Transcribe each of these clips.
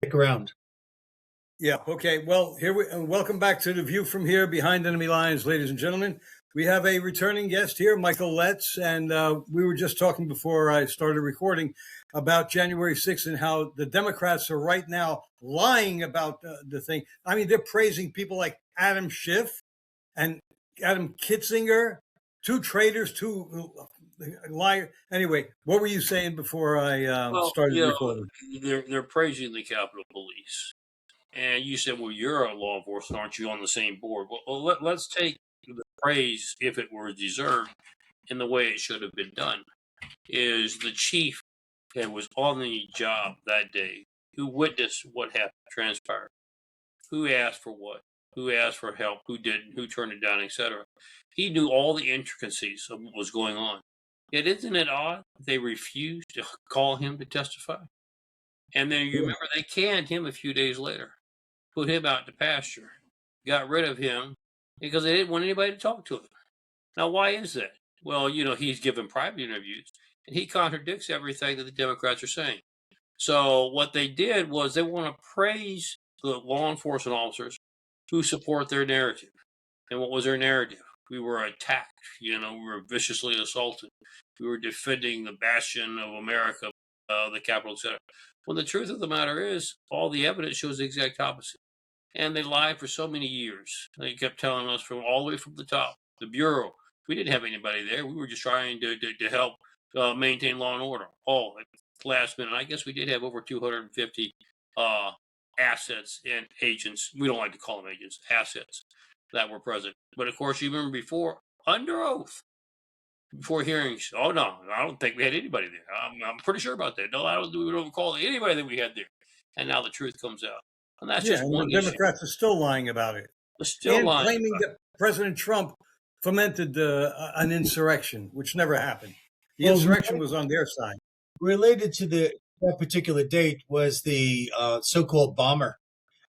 Stick around. Yeah. Okay. Well, welcome back to the View from Here, Behind Enemy Lines, ladies and gentlemen. We have a returning guest here, Michael Letts, and we were just talking before I started recording about January 6th and how the Democrats are right now lying about the thing. I mean, they're praising people like Adam Schiff and Adam Kitzinger, two traitors, two liars. Anyway, what were you saying before I started recording? They're praising the Capitol Police. And you said, well, you're a law enforcement, aren't you on the same board? Well, let's take the praise, if it were deserved, in the way it should have been done. Is the chief that was on the job that day, who witnessed what happened, transpired, who asked for what, who asked for help, who didn't, who turned it down, etc. He knew all the intricacies of what was going on. Yet isn't it odd they refused to call him to testify? And then you remember they canned him a few days later, put him out to pasture, got rid of him because they didn't want anybody to talk to him. Now, why is that? Well, he's given private interviews and he contradicts everything that the Democrats are saying. So what they did was they want to praise the law enforcement officers who support their narrative. And what was their narrative? We were attacked, we were viciously assaulted. We were defending the bastion of America, the Capitol, etc. Well, the truth of the matter is, all the evidence shows the exact opposite. And they lied for so many years. They kept telling us from all the way from the top, the Bureau. We didn't have anybody there. We were just trying to help maintain law and order. Oh, at the last minute, I guess we did have over 250 assets and agents. We don't like to call them agents, assets that were present. But of course, you remember before, under oath, before hearings. Oh no, I don't think we had anybody there. I'm pretty sure about that. No, we don't recall anybody that we had there. And now the truth comes out, and that's just one the issue. Democrats are still lying about it. They're still lying, claiming that President Trump fomented an insurrection, which never happened. The insurrection was on their side. Related to that particular date was the so-called bomber,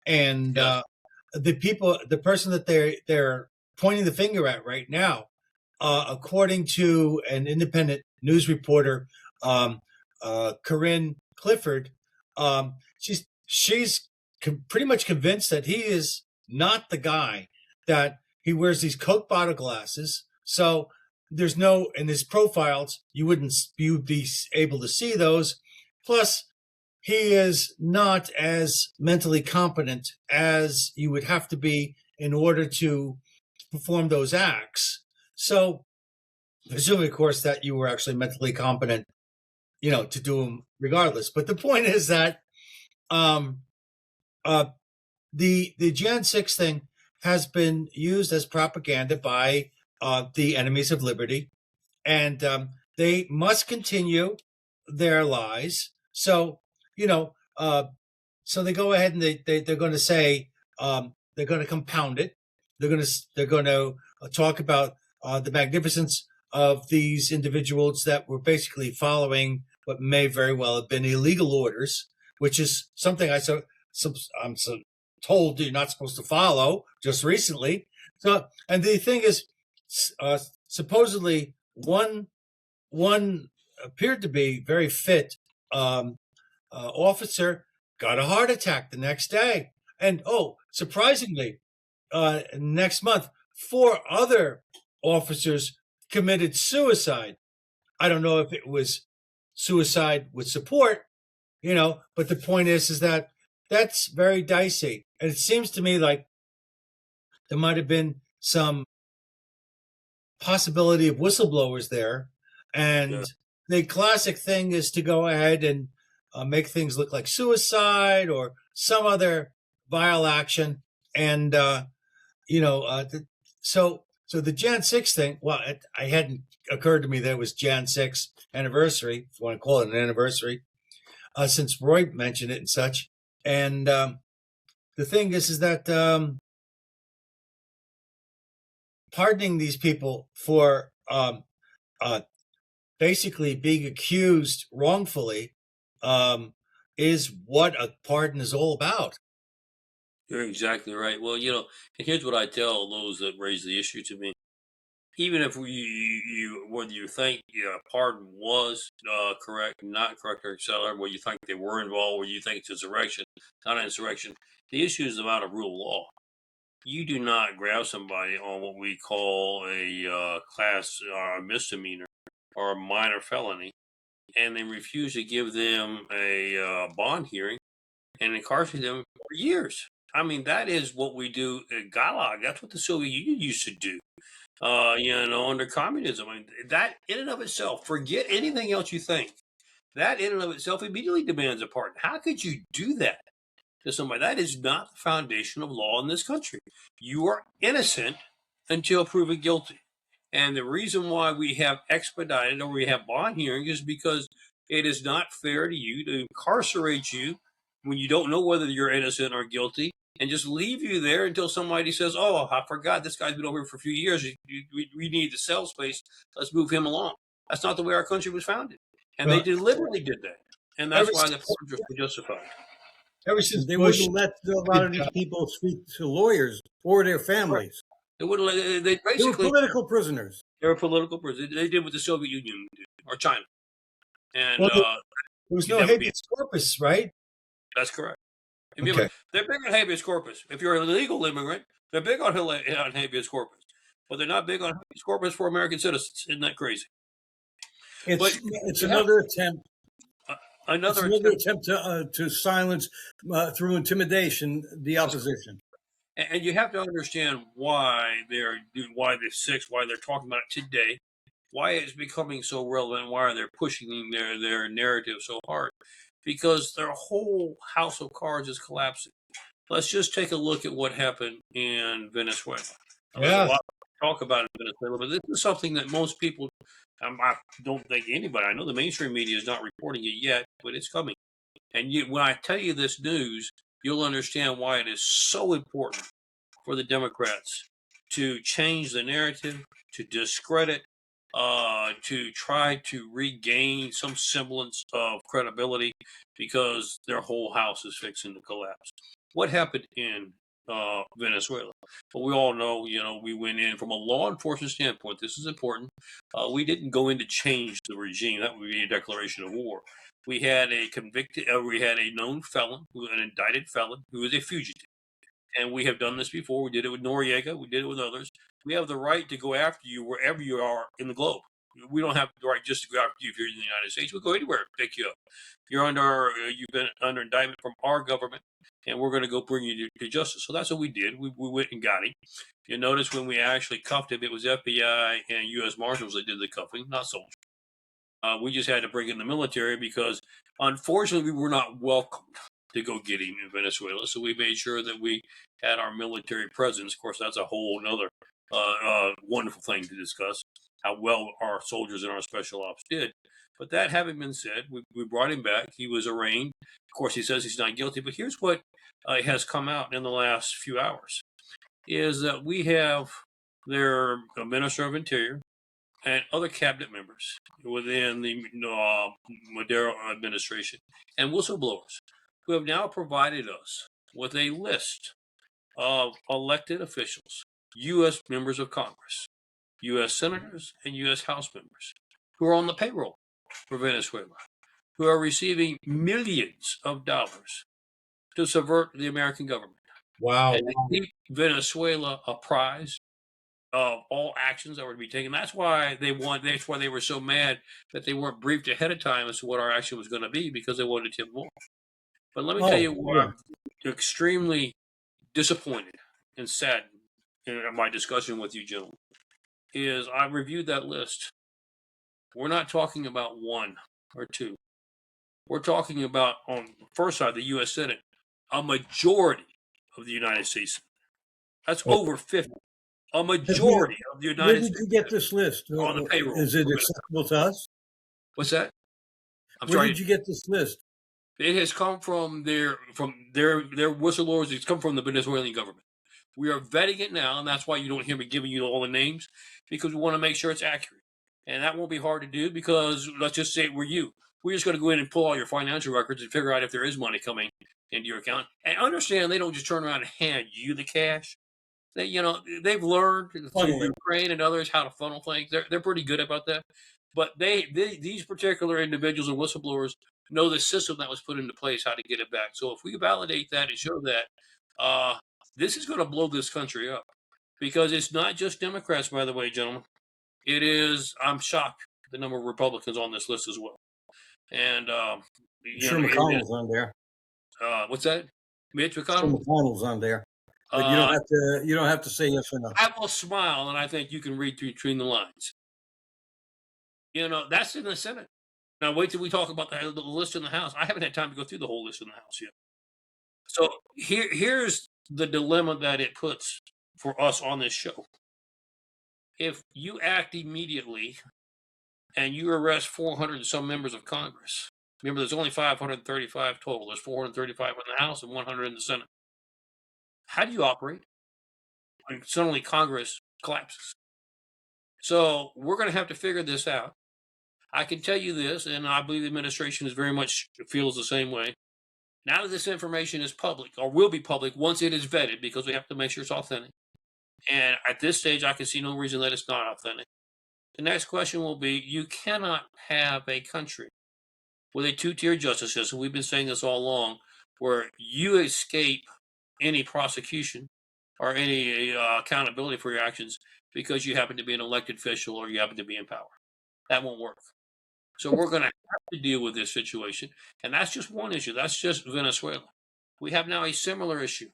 and the person that they're pointing the finger at right now, according to an independent news reporter, Corinne Clifford, she's pretty much convinced that he is not the guy, that he wears these Coke bottle glasses. So there's no, in his profiles, you'd be able to see those. Plus, he is not as mentally competent as you would have to be in order to perform those acts. So, presumably, of course, that you were actually mentally competent, to do them regardless. But the point is that the Jan 6 thing has been used as propaganda by the enemies of liberty, and they must continue their lies. So, so they go ahead and they're going to say, they're going to compound it. They're going to talk about the magnificence of these individuals that were basically following what may very well have been illegal orders, which is something I'm told you're not supposed to follow just recently. So, and the thing is, supposedly one appeared to be very fit officer got a heart attack the next day, and surprisingly, next month 4 other officers committed suicide. I don't know if it was suicide with support, but the point is that that's very dicey. And it seems to me like there might have been some possibility of whistleblowers there. And the classic thing is to go ahead and make things look like suicide or some other vile action. And, so the Jan 6 thing, well, it hadn't occurred to me that it was Jan 6 anniversary, if you want to call it an anniversary, since Roy mentioned it and such. And the thing is that pardoning these people for basically being accused wrongfully is what a pardon is all about. You're exactly right. Well, and here's what I tell those that raise the issue to me. even if whether you think pardon was correct, not correct, or etc., whether you think they were involved, or you think it's insurrection, not insurrection, the issue is about a rule of law. You do not grab somebody on what we call a class misdemeanor or a minor felony, and then refuse to give them a bond hearing and incarcerate them for years. I mean, that is what we do at Gulag. That's what the Soviet Union used to do. Under communism. I mean, that in and of itself, forget anything else you think. That in and of itself immediately demands a pardon. How could you do that to somebody? That is not the foundation of law in this country. You are innocent until proven guilty. And the reason why we have expedited or we have bond hearings is because it is not fair to you to incarcerate you when you don't know whether you're innocent or guilty, and just leave you there until somebody says, "Oh, I forgot this guy's been over here for a few years. We need the cell space. Let's move him along." That's not the way our country was founded, and they deliberately did that, and that's why the pardons are justified. Ever since They Bush, wouldn't let a lot of these people speak to lawyers or their families. They wouldn't let. They They were basically political prisoners. they were political prisoners. They did what the Soviet Union did, or China, and well, there was no habeas corpus, right? That's correct. Okay. They're big on habeas corpus. If you're an illegal immigrant, they're big on habeas corpus, but they're not big on habeas corpus for American citizens. Isn't that crazy? It's another attempt. Another attempt to silence through intimidation the opposition. And you have to understand why they're talking about it today, why it's becoming so relevant, why they're pushing their narrative so hard, because their whole house of cards is collapsing. Let's just take a look at what happened in Venezuela. There's a lot to talk about in Venezuela, but this is something that most people, I don't think anybody, I know the mainstream media is not reporting it yet, but it's coming. And when I tell you this news, you'll understand why it is so important for the Democrats to change the narrative, to discredit, to try to regain some semblance of credibility, because their whole house is fixing to collapse. What happened in Venezuela? Well, we all know, we went in from a law enforcement standpoint. This is important. We didn't go in to change the regime. That would be a declaration of war. We had a known felon, an indicted felon, who was a fugitive. And we have done this before. We did it with Noriega. We did it with others. We have the right to go after you wherever you are in the globe. We don't have the right just to go after you if you're in the United States. We'll go anywhere to pick you up. You've been under indictment from our government, and we're going to go bring you to justice. So that's what we did. We went and got him. You notice when we actually cuffed him, it was FBI and U.S. Marshals that did the cuffing, not soldiers. We just had to bring in the military because, unfortunately, we were not welcomed to go get him in Venezuela. So we made sure that we had our military presence. Of course, that's a whole other wonderful thing to discuss, how well our soldiers and our special ops did. But that having been said, we brought him back. He was arraigned. Of course, he says he's not guilty. But here's what has come out in the last few hours, is that we have their Minister of Interior and other cabinet members within the Maduro administration and whistleblowers who have now provided us with a list of elected officials, U.S. members of Congress, U.S. senators, and U.S. House members who are on the payroll for Venezuela, who are receiving millions of dollars to subvert the American government. Wow. And to keep Venezuela apprised of all actions that were to be taken. That's why they were so mad that they weren't briefed ahead of time as to what our action was going to be, because they wanted to tip more. But let me tell you why I'm extremely disappointed and saddened in my discussion with you, gentlemen, is I reviewed that list. We're not talking about one or two. We're talking about, on the first side, the U.S. Senate, a majority of the United States. That's over 50. A majority of the United States. Where did you get this list? On the payroll. Is it acceptable to us? What's that? Where did you get this list? It has come from their whistleblowers. It's come from the Venezuelan government. We are vetting it now, and that's why you don't hear me giving you all the names, because we want to make sure it's accurate. And that won't be hard to do, because let's just say we're you. We're just going to go in and pull all your financial records and figure out if there is money coming into your account. And understand, they don't just turn around and hand you the cash. they've learned through Funneling. Ukraine and others how to funnel things. They're pretty good about that. But these particular individuals and whistleblowers know the system that was put into place, how to get it back. So if we validate that and show that, this is going to blow this country up, because it's not just Democrats, by the way, gentlemen. It is. I'm shocked the number of Republicans on this list as well. And Sure, McConnell's on there. what's that? Mitch Sure, McConnell. McConnell's on there. But you don't have to say yes or no. I will smile, and I think you can read between the lines. That's in the Senate. Now wait till we talk about the list in the House. I haven't had time to go through the whole list in the House yet. So here's the dilemma that it puts for us on this show. If you act immediately and you arrest 400 and some members of Congress, remember there's only 535 total. There's 435 in the House and 100 in the Senate. How do you operate when suddenly Congress collapses? So we're going to have to figure this out. I can tell you this, and I believe the administration is very much feels the same way. Now that this information is public, or will be public once it is vetted, because we have to make sure it's authentic. And at this stage, I can see no reason that it's not authentic. The next question will be, you cannot have a country with a two-tier justice system, we've been saying this all along, where you escape any prosecution or any accountability for your actions because you happen to be an elected official or you happen to be in power. That won't work. So we're going to have to deal with this situation. And that's just one issue. That's just Venezuela. We have now a similar issue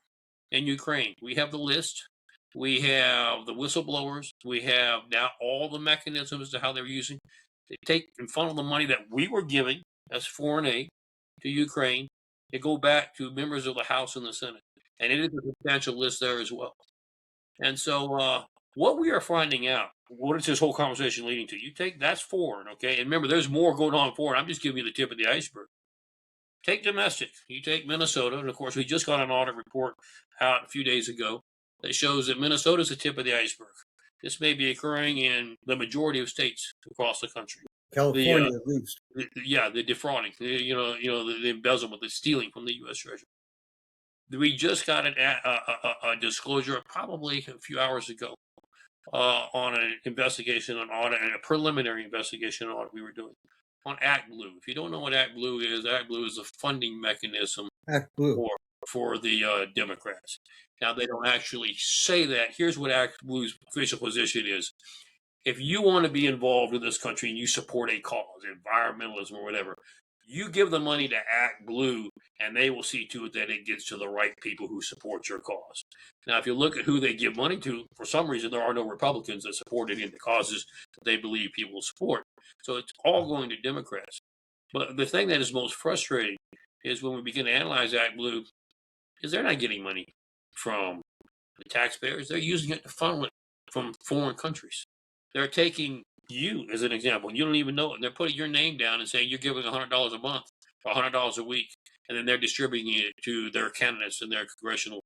in Ukraine. We have the list. We have the whistleblowers. We have now all the mechanisms to how they're using. They take and funnel the money that we were giving as foreign aid to Ukraine. They go back to members of the House and the Senate. And it is a substantial list there as well. And so what we are finding out, what is this whole conversation leading to? You take, that's foreign, okay? And remember, there's more going on foreign. I'm just giving you the tip of the iceberg. Take domestic. You take Minnesota, and of course, we just got an audit report out a few days ago that shows that Minnesota is the tip of the iceberg. This may be occurring in the majority of states across the country. California, at least. The defrauding, the embezzlement, the stealing from the U.S. Treasury. We just got a disclosure probably a few hours ago on an investigation, an audit, and a preliminary investigation audit we were doing on Act Blue. If you don't know what Act Blue is a funding mechanism for the Democrats. Now, they don't actually say that. Here's what Act Blue's official position is. If you want to be involved in this country and you support a cause, environmentalism or whatever, you give the money to Act Blue, and they will see to it that it gets to the right people who support your cause. Now, if you look at who they give money to, for some reason, there are no Republicans that support any of the causes that they believe people will support. So it's all going to Democrats. But the thing that is most frustrating is when we begin to analyze Act Blue, is they're not getting money from the taxpayers. They're using it to funnel it from foreign countries. They're taking you as an example. You don't even know it. And they're putting your name down and saying you're giving $100 a month or $100 a week. And then they're distributing it to their candidates and their congressional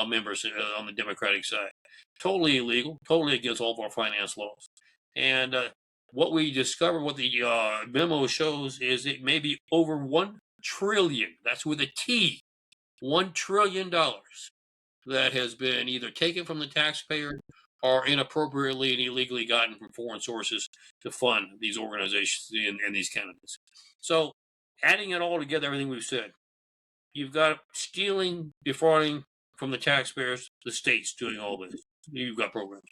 members on the Democratic side. Totally illegal, totally against all of our finance laws. And what we discovered, what the memo shows, is it may be over $1 trillion. That's with a T. $1 trillion that has been either taken from the taxpayer or inappropriately and illegally gotten from foreign sources to fund these organizations and these candidates. So adding it all together, everything we've said, you've got stealing, defrauding from the taxpayers, the states doing all this. You've got programs.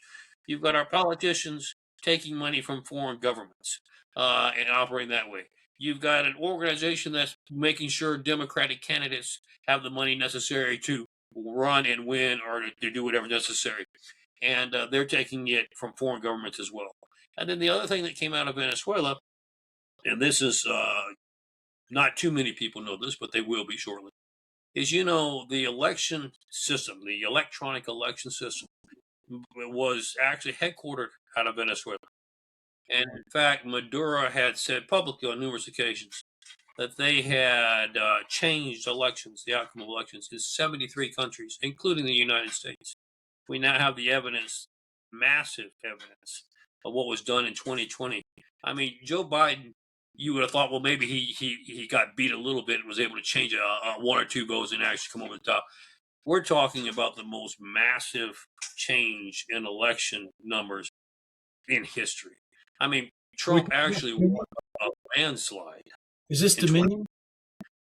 You've got our politicians taking money from foreign governments and operating that way. You've got an organization that's making sure Democratic candidates have the money necessary to run and win or to do whatever necessary. And they're taking it from foreign governments as well. And then the other thing that came out of Venezuela, and this is not too many people know this, but they will be shortly, is, the election system, the electronic election system, was actually headquartered out of Venezuela. And in fact, Maduro had said publicly on numerous occasions that they had changed elections, the outcome of elections, in 73 countries, including the United States. We now have the evidence, massive evidence, of what was done in 2020. I mean, Joe Biden, you would have thought, well, maybe he got beat a little bit and was able to change one or two votes and actually come over the top. we're talking about the most massive change in election numbers in history. I mean, Trump actually won a landslide Is this in 20. Dominion?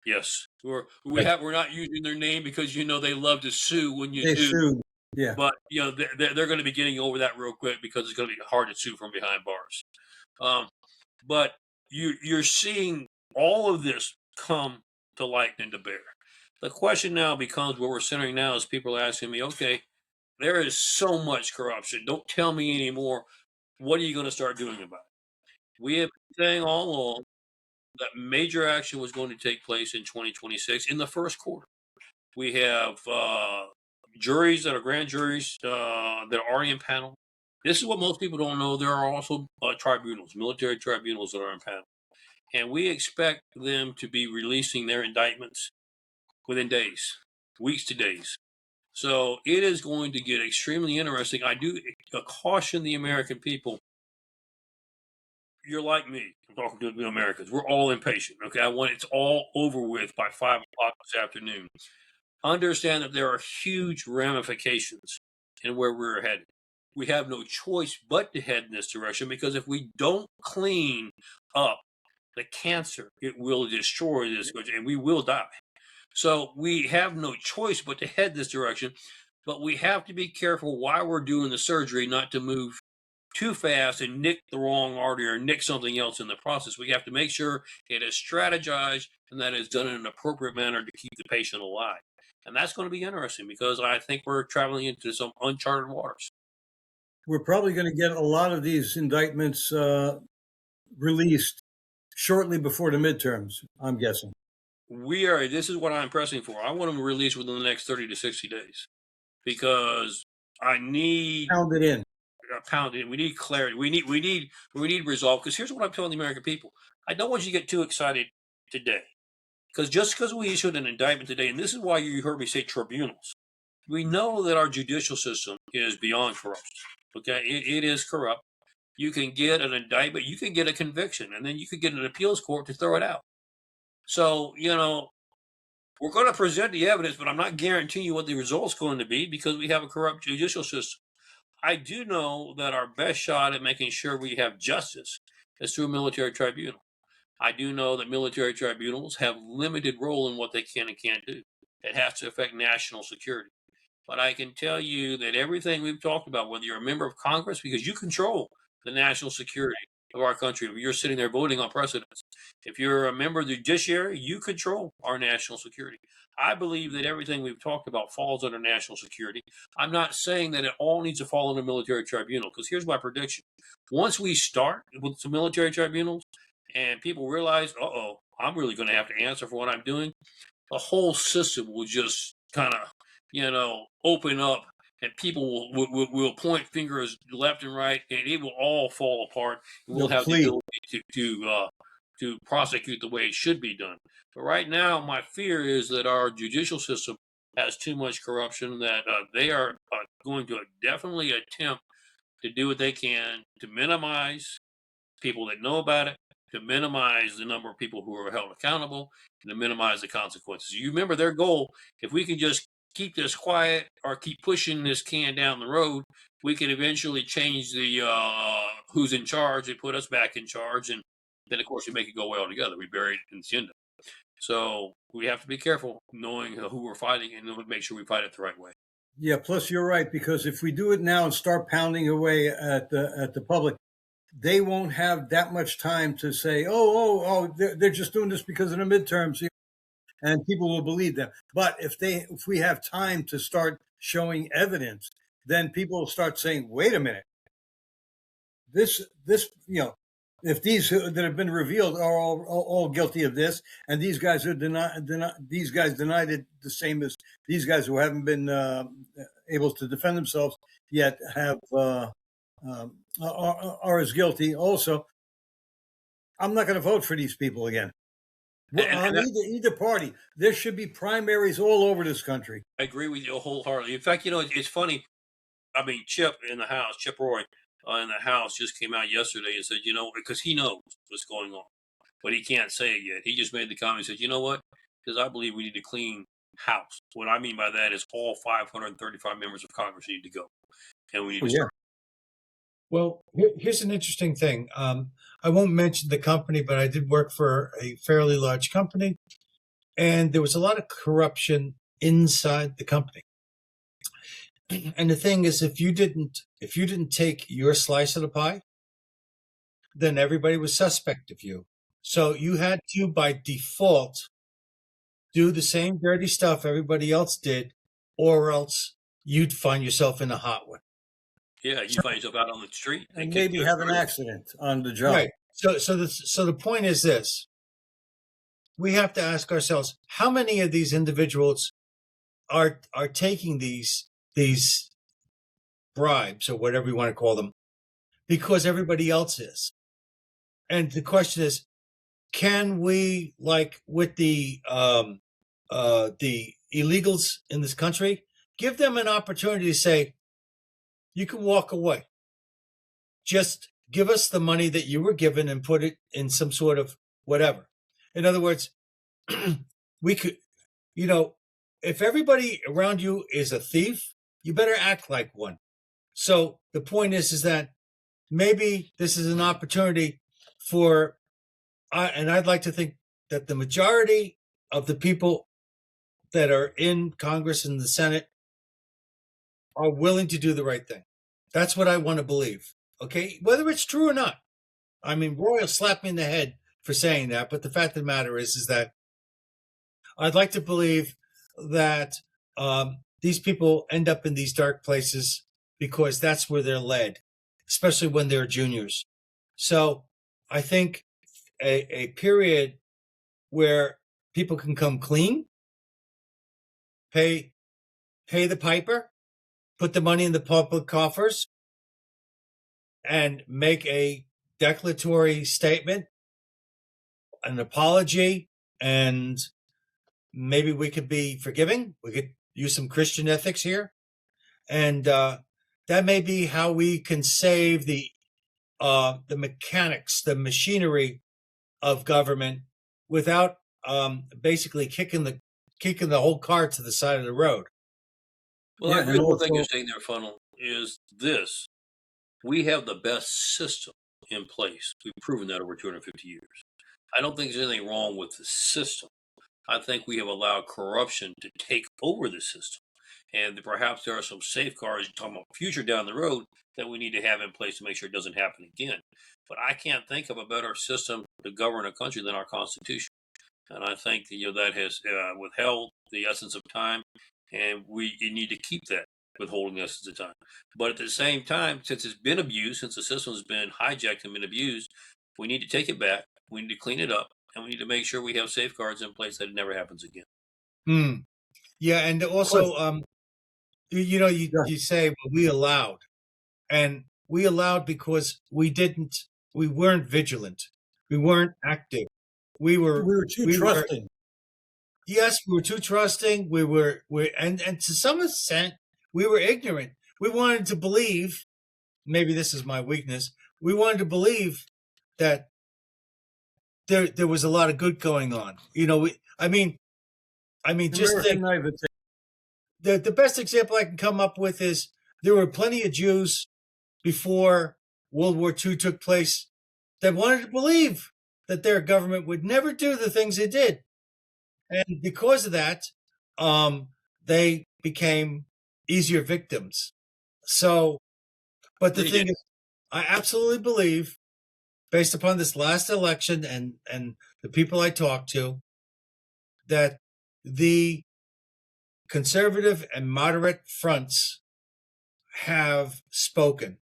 Yes, we're not using their name because they love to sue when you They do. sued. Yeah. But they're going to be getting over that real quick because it's going to be hard to sue from behind bars. But you're seeing all of this come to light and to bear. The question now becomes where we're centering now is people are asking me, okay, there is so much corruption. Don't tell me anymore. What are you going to start doing about it? We have been saying all along that major action was going to take place in 2026 in the first quarter. We have juries that are grand juries that are already in panel. This is what most people don't know. There are also tribunals, military tribunals that are in panel. And we expect them to be releasing their indictments within days, weeks to days. So it is going to get extremely interesting. I do caution the American people. You're like me. I'm talking to the Americans. We're all impatient. Okay, I want it's all over with by 5 o'clock this afternoon. Understand that there are huge ramifications in where we're headed. We have no choice but to head in this direction because if we don't clean up the cancer, it will destroy this country and we will die. So we have no choice but to head this direction, but we have to be careful while we're doing the surgery not to move too fast and nick the wrong artery or nick something else in the process. We have to make sure it is strategized and that it's done in an appropriate manner to keep the patient alive. And that's going to be interesting because I think we're traveling into some uncharted waters. We're probably going to get a lot of these indictments released shortly before the midterms, I'm guessing. This is what I'm pressing for. I want them released within the next 30 to 60 days because I need Pound it in. We need clarity. We need resolve. Because here's what I'm telling the American people: I don't want you to get too excited today, because just because we issued an indictment today, and this is why you heard me say tribunals, we know that our judicial system is beyond corruption. Okay, it is corrupt. You can get an indictment, you can get a conviction, and then you could get an appeals court to throw it out. So we're going to present the evidence, but I'm not guaranteeing you what the result's going to be because we have a corrupt judicial system. I do know that our best shot at making sure we have justice is through a military tribunal. I do know that military tribunals have limited role in what they can and can't do. It has to affect national security. But I can tell you that everything we've talked about, whether you're a member of Congress, because you control the national security of our country, if you're sitting there voting on precedents, if you're a member of the judiciary, you control our national security. I believe that everything we've talked about falls under national security. I'm not saying that it all needs to fall under military tribunal, because here's my prediction. Once we start with some military tribunals and people realize, I'm really going to have to answer for what I'm doing, the whole system will just kind of, open up and people will point fingers left and right and it will all fall apart. And we'll have the ability to prosecute the way it should be done. But right now, my fear is that our judicial system has too much corruption, that they are going to definitely attempt to do what they can to minimize people that know about it, to minimize the number of people who are held accountable, and to minimize the consequences. You remember their goal, if we can just keep this quiet or keep pushing this can down the road, we can eventually change the who's in charge and put us back in charge. And then, of course, we make it go away altogether. We bury it in the agenda. So we have to be careful knowing who we're fighting and make sure we fight it the right way. Yeah, plus you're right, because if we do it now and start pounding away at the public, they won't have that much time to say, they're just doing this because of the midterms, and people will believe them. But if we have time to start showing evidence, then people will start saying, wait a minute, this if these that have been revealed are all guilty of this, and these guys are these guys denied it the same as these guys who haven't been able to defend themselves yet are as guilty also. I'm not going to vote for these people again. On either party, there should be primaries all over this country. I agree with you wholeheartedly. In fact, it's funny. I mean, Chip Roy in the House just came out yesterday and said, because he knows what's going on, but he can't say it yet. He just made the comment and said, you know what? Because I believe we need to clean House. What I mean by that is all 535 members of Congress need to go, and we need Oh, to yeah. start. Well, here's an interesting thing. I won't mention the company, but I did work for a fairly large company, and there was a lot of corruption inside the company. And the thing is, if you didn't take your slice of the pie, then everybody was suspect of you. So you had to, by default, do the same dirty stuff everybody else did, or else you'd find yourself in a hot one. Yeah, you find yourself out on the street And kick maybe the have an dirt. accident on the job. Right. So the point is this: we have to ask ourselves, how many of these individuals are taking these bribes, or whatever you want to call them, because everybody else is. And the question is, can we, like with the illegals in this country, give them an opportunity to say, you can walk away. Just give us the money that you were given and put it in some sort of whatever. In other words, we could, if everybody around you is a thief, you better act like one. So the point is that maybe this is an opportunity for, and I'd like to think that the majority of the people that are in Congress and the Senate are willing to do the right thing. That's what I want to believe. Okay, whether it's true or not. I mean, Roy will slap me in the head for saying that, but the fact of the matter is that I'd like to believe that these people end up in these dark places because that's where they're led, especially when they're juniors. So I think a period where people can come clean, pay the piper, put the money in the public coffers, and make a declaratory statement, an apology, and maybe we could be forgiving. We could use some Christian ethics here. And that may be how we can save the mechanics, the machinery of government without basically kicking the whole car to the side of the road. Well, Yeah, I agree and with one thing also- you're saying there, Funnel, is this. We have the best system in place. We've proven that over 250 years. I don't think there's anything wrong with the system. I think we have allowed corruption to take over the system. And perhaps there are some safeguards, talking about future down the road, that we need to have in place to make sure it doesn't happen again. But I can't think of a better system to govern a country than our Constitution. And I think that has withheld the essence of time, and we need to keep that withholding the essence of time. But at the same time, since it's been abused, since the system has been hijacked and been abused, we need to take it back. We need to clean it up, and we need to make sure we have safeguards in place that it never happens again. Yeah, and also, you say, well, we allowed, and we allowed because we weren't vigilant, we weren't active, we were too trusting. Yes, we were too trusting. And to some extent, we were ignorant. We wanted to believe, maybe this is my weakness, we wanted to believe that there was a lot of good going on. Just think, the best example I can come up with is there were plenty of Jews before World War II took place that wanted to believe that their government would never do the things it did. And because of that, they became easier victims. So, but the thing is, I absolutely believe, based upon this last election and the people I talked to, that the conservative and moderate fronts have spoken,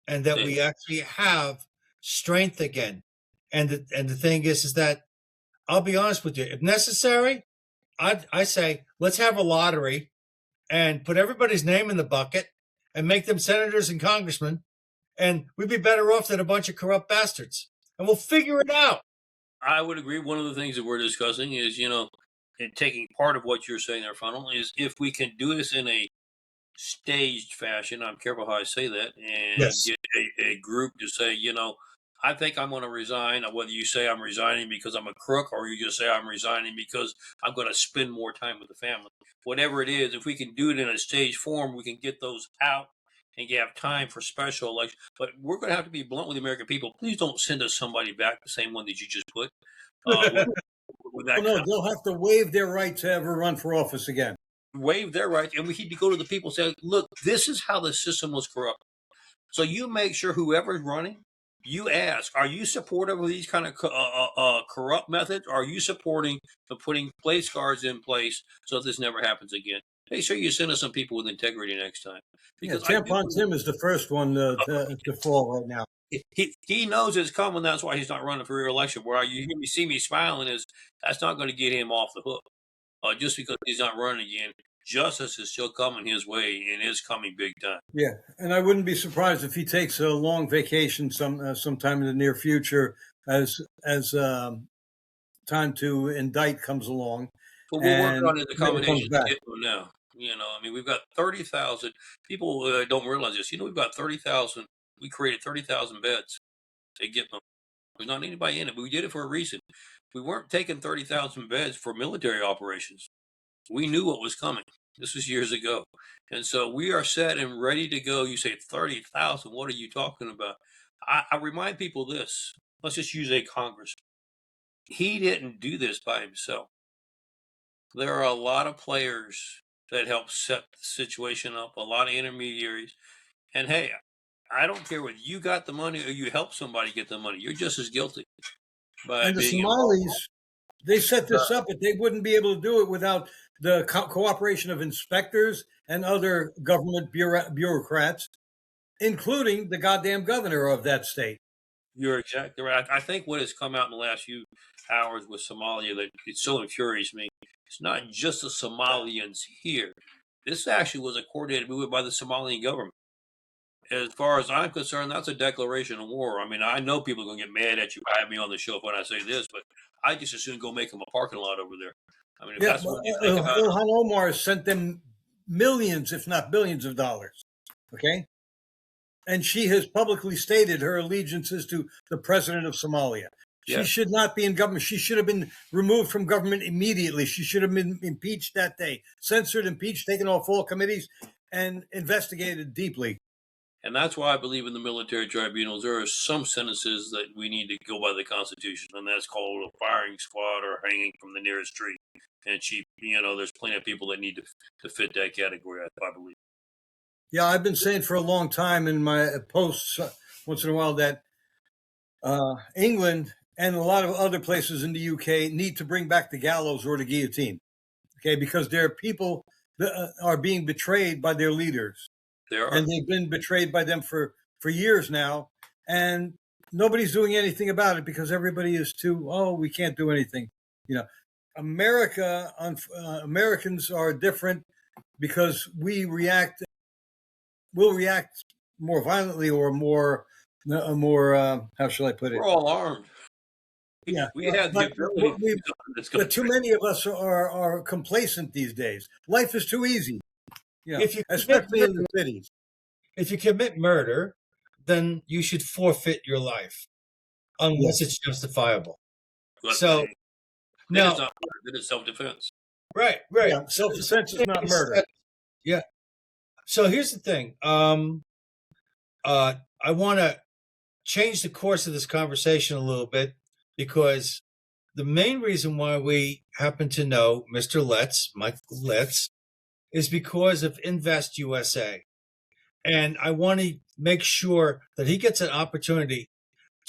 and that we actually have strength again. And the thing is that, I'll be honest with you, if necessary, I say let's have a lottery and put everybody's name in the bucket and make them senators and congressmen, and we'd be better off than a bunch of corrupt bastards. And we'll figure it out. I would agree. One of the things that we're discussing is, and taking part of what you're saying there, Funnel, is if we can do this in a staged fashion. I'm careful how I say that, and Yes. get a group to say, I think I'm going to resign. Whether you say I'm resigning because I'm a crook or you just say I'm resigning because I'm going to spend more time with the family. Whatever it is, if we can do it in a stage form, we can get those out and you have time for special elections. But we're going to have to be blunt with the American people. Please don't send us somebody back, the same one that you just put. With Oh that no, they'll have to waive their right to ever run for office again. waive their rights, and we need to go to the people and say, look, this is how the system was corrupt. So you make sure whoever's running, you ask, are you supportive of these kind of corrupt methods? Or are you supporting of putting place guards in place so this never happens again? Make sure you send us some people with integrity next time. Because Tampon Tim is the first one to fall right now. he knows it's coming. That's why he's not running for re-election. Where you hear me, see me smiling is that's not going to get him off the hook. Just because he's not running again, justice is still coming his way and is coming big time. Yeah, and I wouldn't be surprised if he takes a long vacation sometime in the near future as time to indict comes along. But we're working on it, the never combination comes back. now. I mean, we've got 30,000 people. Don't realize this. We've got 30,000. We created 30,000 beds to get them. There's not anybody in it, but we did it for a reason. We weren't taking 30,000 beds for military operations. We knew what was coming. This was years ago. And so we are set and ready to go. You say 30,000. What are you talking about? I remind people this. Let's just use a congressman. He didn't do this by himself. There are a lot of players that help set the situation up, a lot of intermediaries. And hey, I don't care whether you got the money or you help somebody get the money. You're just as guilty. And the Somalis, they set this up, but they wouldn't be able to do it without the cooperation of inspectors and other government bureaucrats, including the goddamn governor of that state. You're exactly right. I think what has come out in the last few hours with Somalia that it so infuriates me. It's not just the Somalians here. This actually was a coordinated movement by the Somalian government. As far as I'm concerned, that's a declaration of war. I mean, I know people are going to get mad at you. I have me on the show when I say this, but I just as soon go make them a parking lot over there. I mean, if that's what you think about Ilhan Omar sent them millions, if not billions of dollars. Okay? And she has publicly stated her allegiances to the president of Somalia. She should not be in government. She should have been removed from government immediately. She should have been impeached that day, censored, impeached, taken off all committees, and investigated deeply. And that's why I believe in the military tribunals. There are some sentences that we need to go by the Constitution, and that's called a firing squad or hanging from the nearest tree. And there's plenty of people that need to fit that category, I believe. Yeah, I've been saying for a long time in my posts once in a while that England and a lot of other places in the UK need to bring back the gallows or the guillotine, okay, because there are people that are being betrayed by their leaders. And they've been betrayed by them for years now, and nobody's doing anything about it because everybody is we can't do anything. Americans are different because we'll react more violently or more how shall I put it? We're all armed. Yeah, we have the ability. But too many of us are complacent these days. Life is too easy. Especially in the cities. If you commit murder, then you should forfeit your life, unless it's justifiable. So now, it's not murder, it's self-defense. Right. Yeah, self-defense is not murder. Yeah. So here's the thing. I want to change the course of this conversation a little bit because the main reason why we happen to know Mr. Michael Letts, is because of Invest USA. And I want to make sure that he gets an opportunity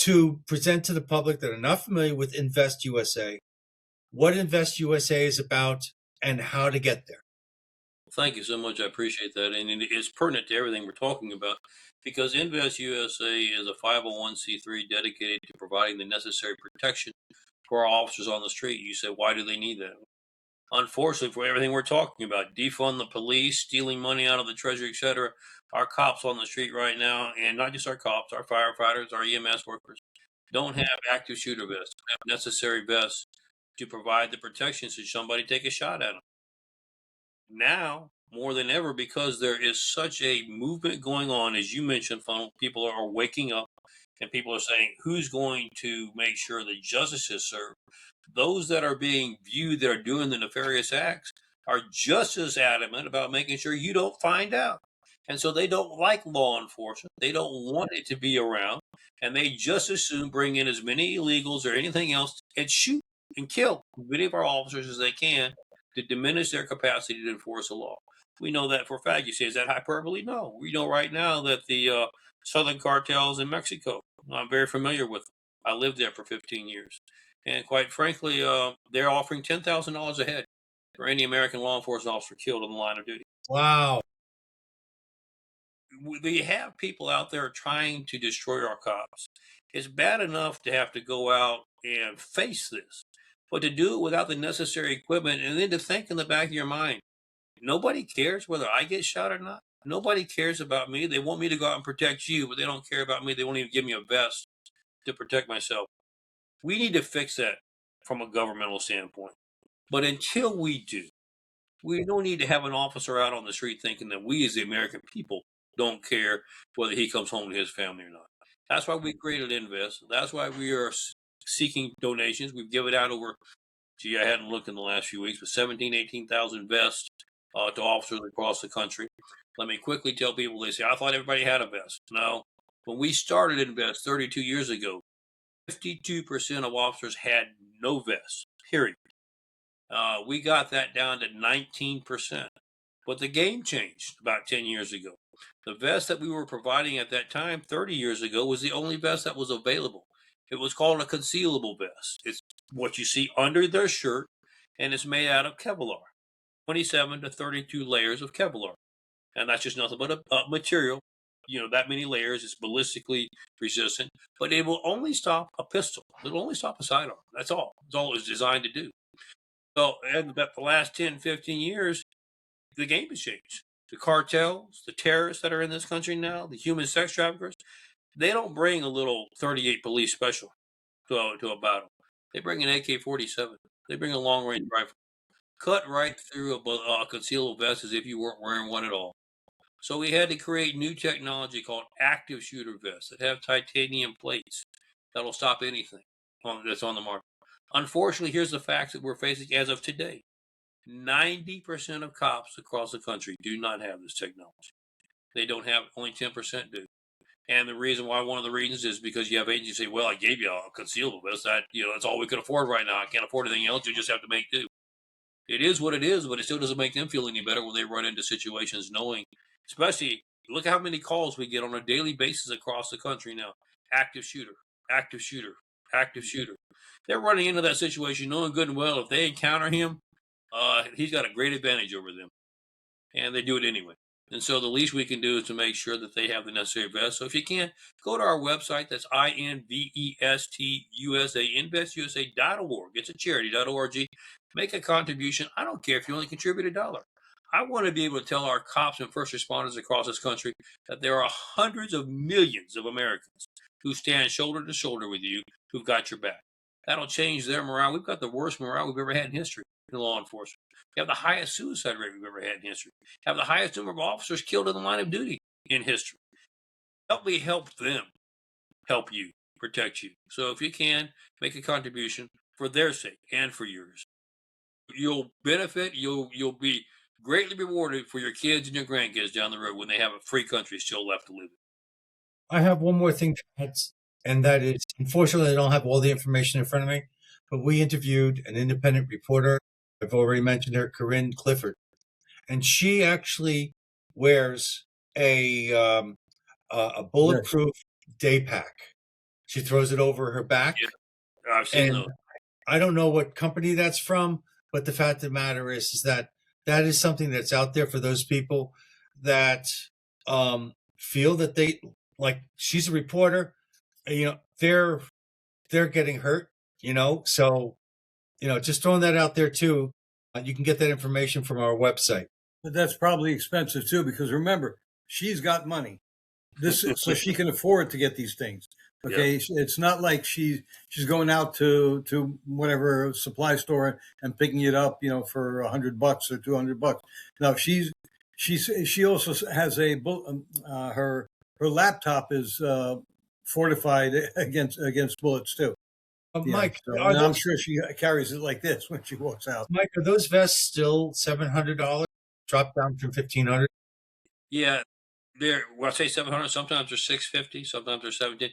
to present to the public that are not familiar with Invest USA, what Invest USA is about and how to get there. Thank you so much. I appreciate that. And it's pertinent to everything we're talking about because Invest USA is a 501c3 dedicated to providing the necessary protection for our officers on the street. You say, why do they need that? Unfortunately, for everything we're talking about, defund the police, stealing money out of the treasury, etc., our cops on the street right now, and not just our cops, our firefighters, our EMS workers, don't have active shooter vests, don't have necessary vests to provide the protection should somebody take a shot at them. Now, more than ever, because there is such a movement going on, as you mentioned, people are waking up And people are saying, who's going to make sure that justice is served? Those that are being viewed that are doing the nefarious acts are just as adamant about making sure you don't find out. And so they don't like law enforcement. They don't want it to be around. And they just as soon bring in as many illegals or anything else and shoot and kill as many of our officers as they can to diminish their capacity to enforce the law. We know that for a fact. You say, is that hyperbole? No. We know right now that the Southern cartels in Mexico, I'm very familiar with them. I lived there for 15 years. And quite frankly, they're offering $10,000 a head for any American law enforcement officer killed in the line of duty. Wow. We have people out there trying to destroy our cops. It's bad enough to have to go out and face this, but to do it without the necessary equipment and then to think in the back of your mind, nobody cares whether I get shot or not. Nobody cares about me. They want me to go out and protect you, but they don't care about me. They won't even give me a vest to protect myself. We need to fix that from a governmental standpoint. But until we do, we don't need to have an officer out on the street thinking that we as the American people don't care whether he comes home to his family or not. That's why we created Invest. That's why we are seeking donations. We've given out over, I hadn't looked in the last few weeks, but 18,000 vests to officers across the country. Let me quickly tell people, they say, I thought everybody had a vest. No. When we started Invest 32 years ago, 52% of officers had no vest, period. We got that down to 19%. But the game changed about 10 years ago. The vest that we were providing at that time, 30 years ago, was the only vest that was available. It was called a concealable vest. It's what you see under their shirt, and it's made out of Kevlar, 27 to 32 layers of Kevlar. And that's just nothing but a material. That many layers. It's ballistically resistant, but it will only stop a pistol. It'll only stop a sidearm. That's all. That's all it was designed to do. So, in about the last 10, 15 years, the game has changed. The cartels, the terrorists that are in this country now, the human sex traffickers, they don't bring a little 38 police special to a battle. They bring an AK-47. They bring a long-range rifle. Cut right through a concealable vest as if you weren't wearing one at all. So we had to create new technology called active shooter vests that have titanium plates that'll stop anything that's on the market. Unfortunately, here's the facts that we're facing as of today. 90% of cops across the country do not have this technology. They don't have it. Only 10% do. And the reason why, one of the reasons is because you have agencies say, well, I gave you a concealable vest. That's all we can afford right now. I can't afford anything else. You just have to make do. It is what it is, but it still doesn't make them feel any better when they run into situations knowing, especially, look at how many calls we get on a daily basis across the country now. Active shooter, active shooter, active shooter. They're running into that situation knowing good and well if they encounter him, he's got a great advantage over them. And they do it anyway. And so the least we can do is to make sure that they have the necessary vest. So if you can, go to our website. That's INVESTUSA, investusa.org. It's a charity.org. Make a contribution. I don't care if you only contribute $1. I want to be able to tell our cops and first responders across this country that there are hundreds of millions of Americans who stand shoulder to shoulder with you, who've got your back. That'll change their morale. We've got the worst morale we've ever had in history in law enforcement. We have the highest suicide rate we've ever had in history. We have the highest number of officers killed in the line of duty in history. Help me help them help you, protect you. So if you can, make a contribution for their sake and for yours. You'll benefit. You'll be greatly rewarded for your kids and your grandkids down the road when they have a free country still left to live in. I have one more thing to add, and that is, unfortunately, I don't have all the information in front of me, but we interviewed an independent reporter. I've already mentioned her, Corinne Clifford, and she actually wears a bulletproof day pack. She throws it over her back. Yeah, I've seen those. I don't know what company that's from, but the fact of the matter is that is something that's out there for those people that feel that they, like, she's a reporter, they're getting hurt, so, just throwing that out there too. You can get that information from our website. But that's probably expensive too, because remember, she's got money. So she can afford to get these things. Okay, yeah. It's not like she's going out to whatever supply store and picking it up, for $100 or $200. No, she also has her laptop is fortified against bullets too. Mike, so, and I'm sure she carries it like this when she walks out. Mike, are those vests still $700? Dropped down from $1,500? Yeah, I say 700. Sometimes they're 650. Sometimes they're 17.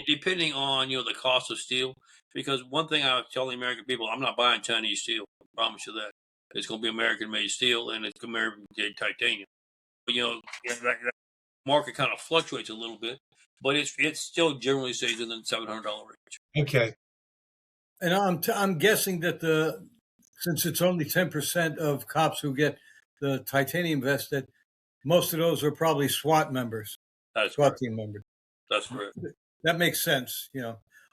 Depending on the cost of steel. Because one thing I tell the American people, I'm not buying Chinese steel. I promise you that. It's going to be American-made steel, and it's American-made titanium. But that market kind of fluctuates a little bit, but it still generally stays in the $700 range. Okay. And I'm guessing that since it's only 10% of cops who get the titanium vest, that most of those are probably SWAT members. That's SWAT correct. team members. That's correct. That makes sense,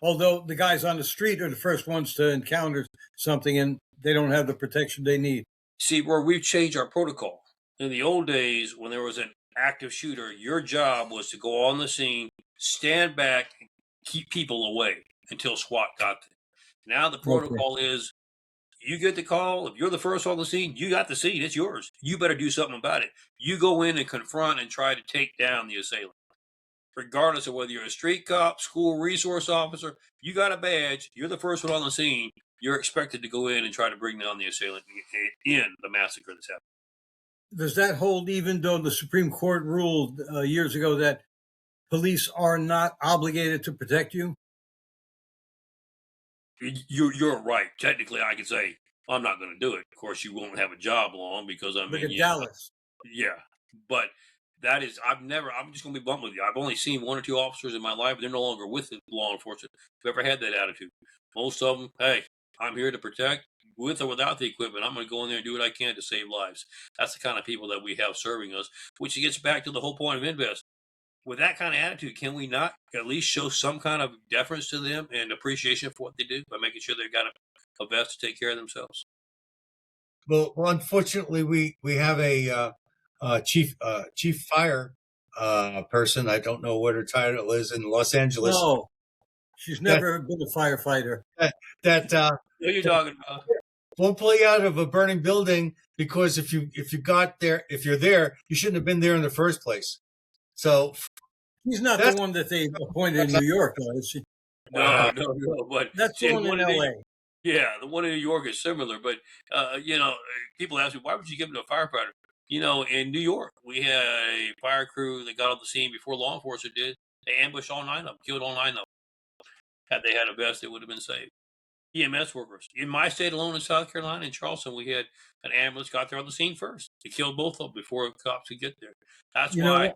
Although the guys on the street are the first ones to encounter something, and they don't have the protection they need. See, where we've changed our protocol. In the old days, when there was an active shooter, your job was to go on the scene, stand back, and keep people away until SWAT got there. Now the protocol is, you get the call. If you're the first on the scene, you got the scene. It's yours. You better do something about it. You go in and confront and try to take down the assailant. Regardless of whether you're a street cop, school resource officer, you got a badge, you're the first one on the scene, you're expected to go in and try to bring down the assailant in the massacre that's happened. Does that hold even though the Supreme Court ruled years ago that police are not obligated to protect you? You're right. Technically, I could say, I'm not going to do it. Of course, you won't have a job long because Look at Dallas. Yeah, but I'm just going to be blunt with you. I've only seen one or two officers in my life. They're no longer with the law enforcement who ever had that attitude. Most of them, hey, I'm here to protect, with or without the equipment. I'm going to go in there and do what I can to save lives. That's the kind of people that we have serving us, which gets back to the whole point of Invest. With that kind of attitude, can we not at least show some kind of deference to them and appreciation for what they do by making sure they've got a vest to take care of themselves? Well, unfortunately, we have a chief fire person. I don't know what her title is in Los Angeles. No, she's never been a firefighter. That what are you talking about? Won't pull you out of a burning building because if you're there, you shouldn't have been there in the first place. So she's not the one that they appointed in New York, though, is she? No, but that's the one in L.A. Yeah, the one in New York is similar, but people ask me, why would you give it to a firefighter? In New York, we had a fire crew that got on the scene before law enforcement did. They ambushed all 9 of them, killed all 9 of them. Had they had a vest, they would have been saved. EMS workers. In my state alone in South Carolina, in Charleston, we had an ambulance got there on the scene first. They killed both of them before cops could get there. That's why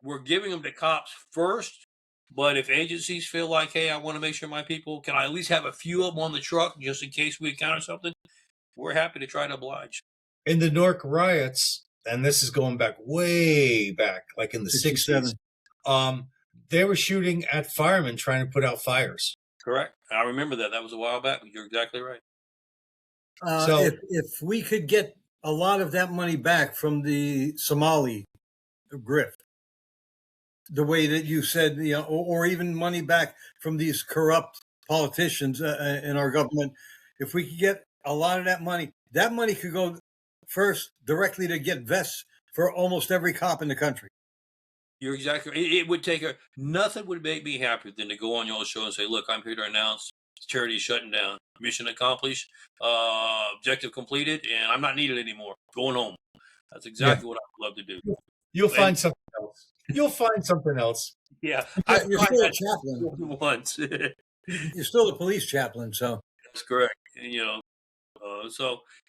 we're giving them to cops first. But if agencies feel like, hey, I want to make sure my people, can I at least have a few of them on the truck just in case we encounter something? We're happy to try to oblige. In the Newark riots, and this is going back way back, like in the 60s, they were shooting at firemen trying to put out fires. Correct. I remember that. That was a while back. You're exactly right. So if we could get a lot of that money back from the Somali grift, the way that you said, or even money back from these corrupt politicians in our government, if we could get a lot of that money could go first directly to get vests for almost every cop in the country. You're exactly right. It would take nothing would make me happier than to go on your show and say, look, I'm here to announce charity is shutting down. Mission accomplished, objective completed, and I'm not needed anymore. Going home. That's exactly what I would love to do. You'll find something else. You'll find something else. Yeah. You're still a chaplain. Once. You're still a police chaplain, so. That's correct.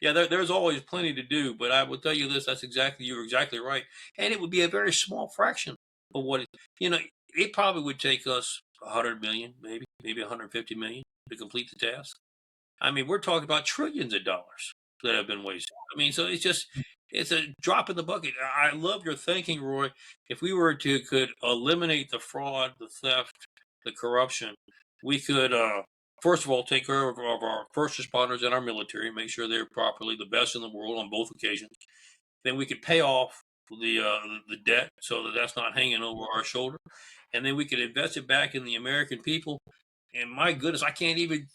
There's always plenty to do, but I will tell you this, you're exactly right. And it would be a very small fraction of what it probably would take us 100 million, maybe 150 million to complete the task. I mean, we're talking about trillions of dollars that have been wasted. I mean, so it's a drop in the bucket. I love your thinking, Roy. If we could eliminate the fraud, the theft, the corruption, we could, first of all, take care of our first responders and our military, make sure they're properly the best in the world on both occasions. Then we could pay off the debt so that that's not hanging over our shoulder. And then we could invest it back in the American people. And my goodness, I can't even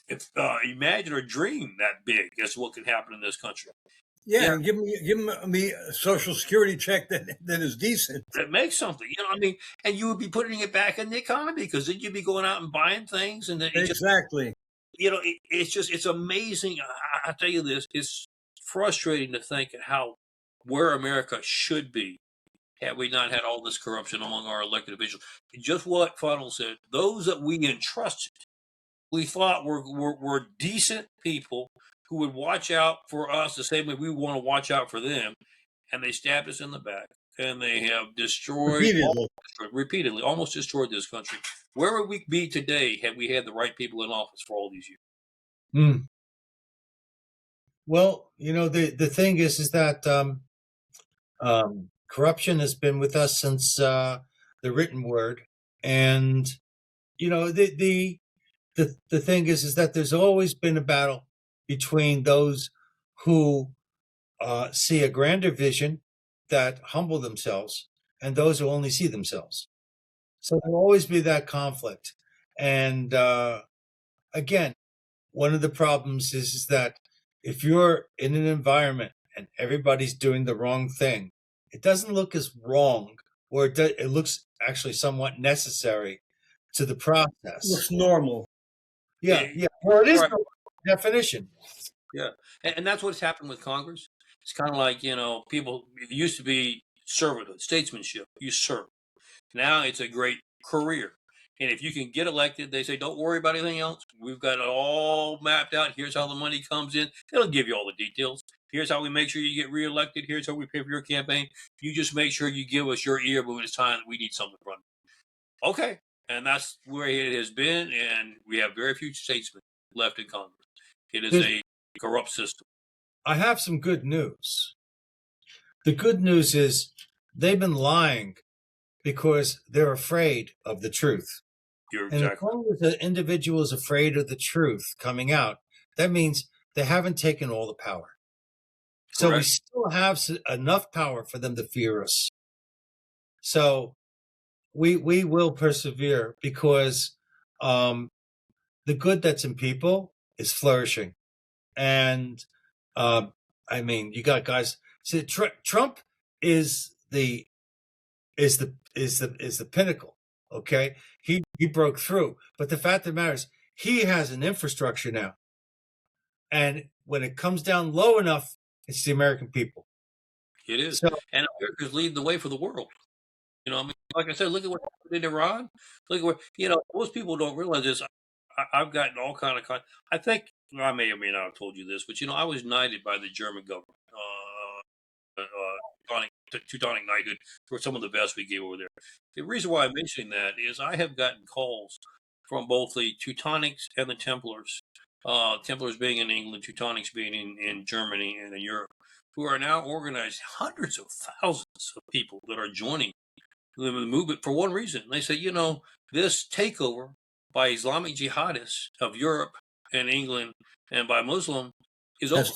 imagine or dream that big as to what could happen in this country. Yeah, and give me a social security check that is decent. That makes something, I mean, and you would be putting it back in the economy because then you'd be going out and buying things, and then Exactly. it's amazing. I tell you this, it's frustrating to think at how where America should be had we not had all this corruption among our elected officials. Just what Funnel said, those that we entrusted, we thought were decent people who would watch out for us the same way we want to watch out for them, and they stabbed us in the back, and they have repeatedly, almost destroyed this country. Where would we be today had we had the right people in office for all these years? Mm. Well, the thing is that corruption has been with us since the written word, and the thing is that there's always been a battle between those who see a grander vision that humble themselves and those who only see themselves. So there'll always be that conflict. And again, one of the problems is that if you're in an environment and everybody's doing the wrong thing, it doesn't look as wrong, or it looks actually somewhat necessary to the process. It looks normal. Yeah. Well, it is by definition. Yeah, and that's what's happened with Congress. It's kind of like people. It used to be servanthood, statesmanship. You serve. Now it's a great career, and if you can get elected, they say don't worry about anything else. We've got it all mapped out. Here's how the money comes in. They'll give you all the details. Here's how we make sure you get reelected. Here's how we pay for your campaign. You just make sure you give us your ear when it's time that we need something from you. Okay, and that's where it has been, and we have very few statesmen left in Congress. It is a corrupt system. I have some good news. The good news is they've been lying because they're afraid of the truth. You're and exactly. as long as the individual is afraid of the truth coming out, that means they haven't taken all the power. So Correct. we still have enough power for them to fear us. So we will persevere because the good that's in people is flourishing. And I mean, you got guys. See, Trump is the pinnacle. Okay, he broke through. But the fact of the matter is, he has an infrastructure now, and when it comes down low enough, it's the American people. It is, So, and America's leading the way for the world. I mean, like I said, look at what happened in Iran. Look at what most people don't realize is I've gotten all kind of. I think I may or may not have told you this, but I was knighted by the German government. Teutonic knighthood for some of the best we gave over there. The reason why I'm mentioning that is I have gotten calls from both the Teutonics and the Templars. Templars being in England, Teutonics being in Germany and in Europe, who are now organized hundreds of thousands of people that are joining the movement for one reason. They say, this takeover by Islamic jihadists of Europe and England and by Muslim is over.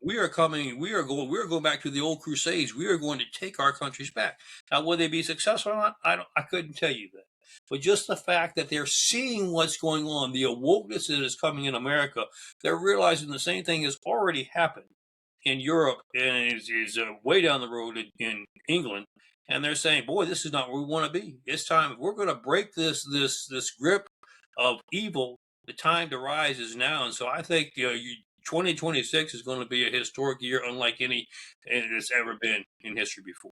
We are going back to the old crusades. We are going to take our countries back. Now, will they be successful or not? I couldn't tell you that. But just the fact that they're seeing what's going on, the awokeness that is coming in America, they're realizing the same thing has already happened in Europe and is way down the road in England. And they're saying, boy, this is not where we want to be. It's time. If we're going to break this grip of evil, the time to rise is now. And so I think 2026 is going to be a historic year unlike any it's ever been in history before.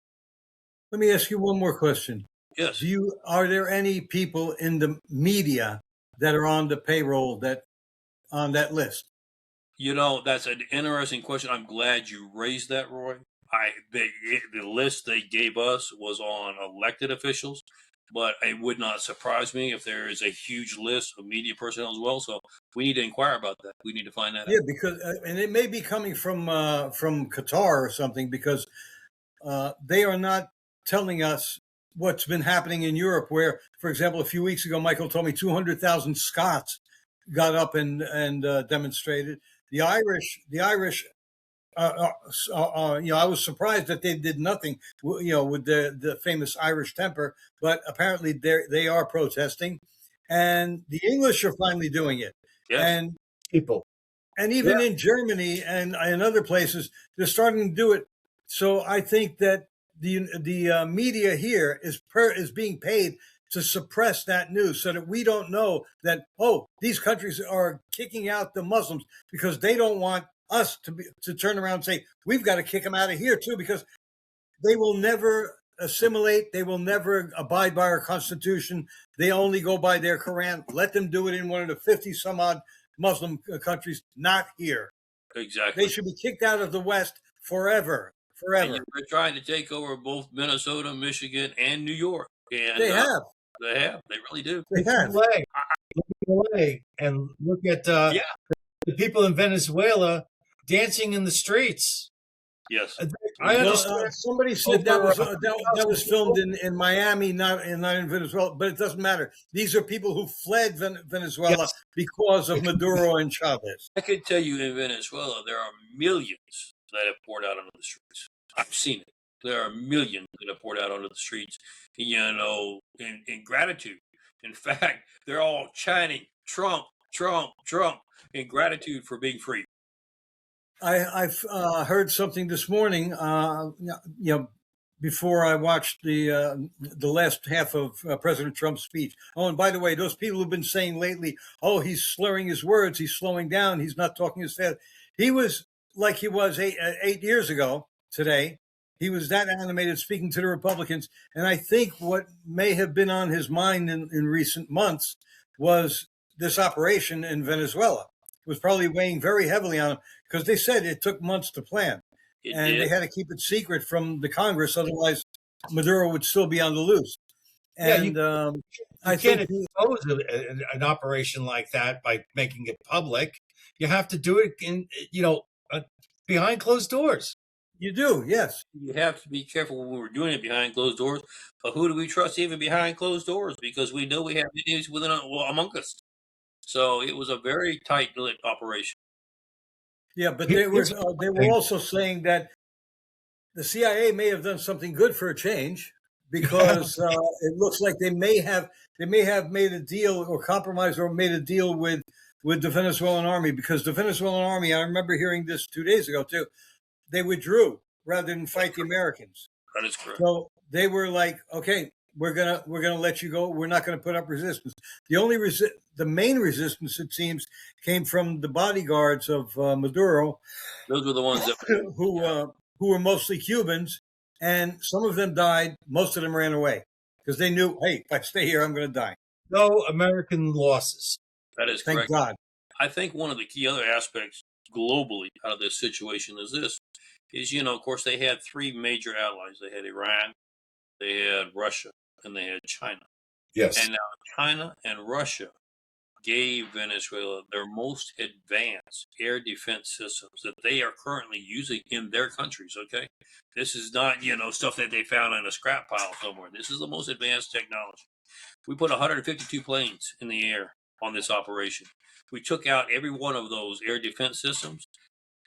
Let me ask you one more question. Yes. Are there any people in the media that are on the payroll on that list? That's an interesting question. I'm glad you raised that, Roy. The list they gave us was on elected officials, but it would not surprise me if there is a huge list of media personnel as well. So we need to inquire about that. We need to find that out. Yeah, because and it may be coming from Qatar or something, because they are not telling us what's been happening in Europe. Where, for example, a few weeks ago, Michael told me 200,000 Scots got up and demonstrated. The Irish. I was surprised that they did nothing, with the famous Irish temper, but apparently they are protesting, and the English are finally doing it. Yes. And people. And even in Germany and other places, they're starting to do it. So I think that the media here is being paid to suppress that news so that we don't know that, oh, these countries are kicking out the Muslims because they don't want us to turn around and say, we've got to kick them out of here too, because they will never assimilate. They will never abide by our Constitution. They only go by their Quran. Let them do it in one of the 50 some odd Muslim countries, not here. Exactly. They should be kicked out of the West forever. And they're trying to take over both Minnesota, Michigan, and New York. And they have. They have. They really do. They have. Look away and look at the people in Venezuela dancing in the streets. Yes. I understand. Somebody said that was filmed in Miami, not in Venezuela, but it doesn't matter. These are people who fled Venezuela because of Maduro and Chavez. I could tell you in Venezuela, there are millions that have poured out onto the streets. I've seen it. There are millions that have poured out onto the streets, in gratitude. In fact, they're all chanting Trump, Trump, Trump in gratitude for being free. I've heard something this morning, before I watched the last half of President Trump's speech. Oh, and by the way, those people who've been saying lately, oh, he's slurring his words, he's slowing down, he's not talking as fast. He was like he was 8 years ago today. He was that animated speaking to the Republicans. And I think what may have been on his mind in recent months was this operation in Venezuela. It was probably weighing very heavily on him because they said it took months to plan. They had to keep it secret from the Congress. Otherwise, Maduro would still be on the loose. And I can't expose an operation like that by making it public. You have to do it in, behind closed doors. You do, yes. You have to be careful when we're doing it behind closed doors. But who do we trust even behind closed doors? Because we know we have enemies among us. So it was a very tight-lit operation. Yeah, but they were also saying that the CIA may have done something good for a change because it looks like they may have made a deal or compromised or made a deal with the Venezuelan army, because the Venezuelan army, I remember hearing this 2 days ago too, they withdrew rather than fight the Americans. That is correct. So they were like, okay, we're gonna let you go. We're not gonna put up resistance. The main resistance, it seems, came from the bodyguards of Maduro. Those were the ones that who were mostly Cubans, and some of them died. Most of them ran away because they knew, hey, if I stay here, I'm going to die. No American losses. That is correct. Thank God. I think one of the key other aspects globally out of this situation is of course, they had three major allies. They had Iran, they had Russia, and they had China. Yes. And now China and Russia gave Venezuela their most advanced air defense systems that they are currently using in their countries, okay? This is not, stuff that they found in a scrap pile somewhere. This is the most advanced technology. We put 152 planes in the air on this operation. We took out every one of those air defense systems,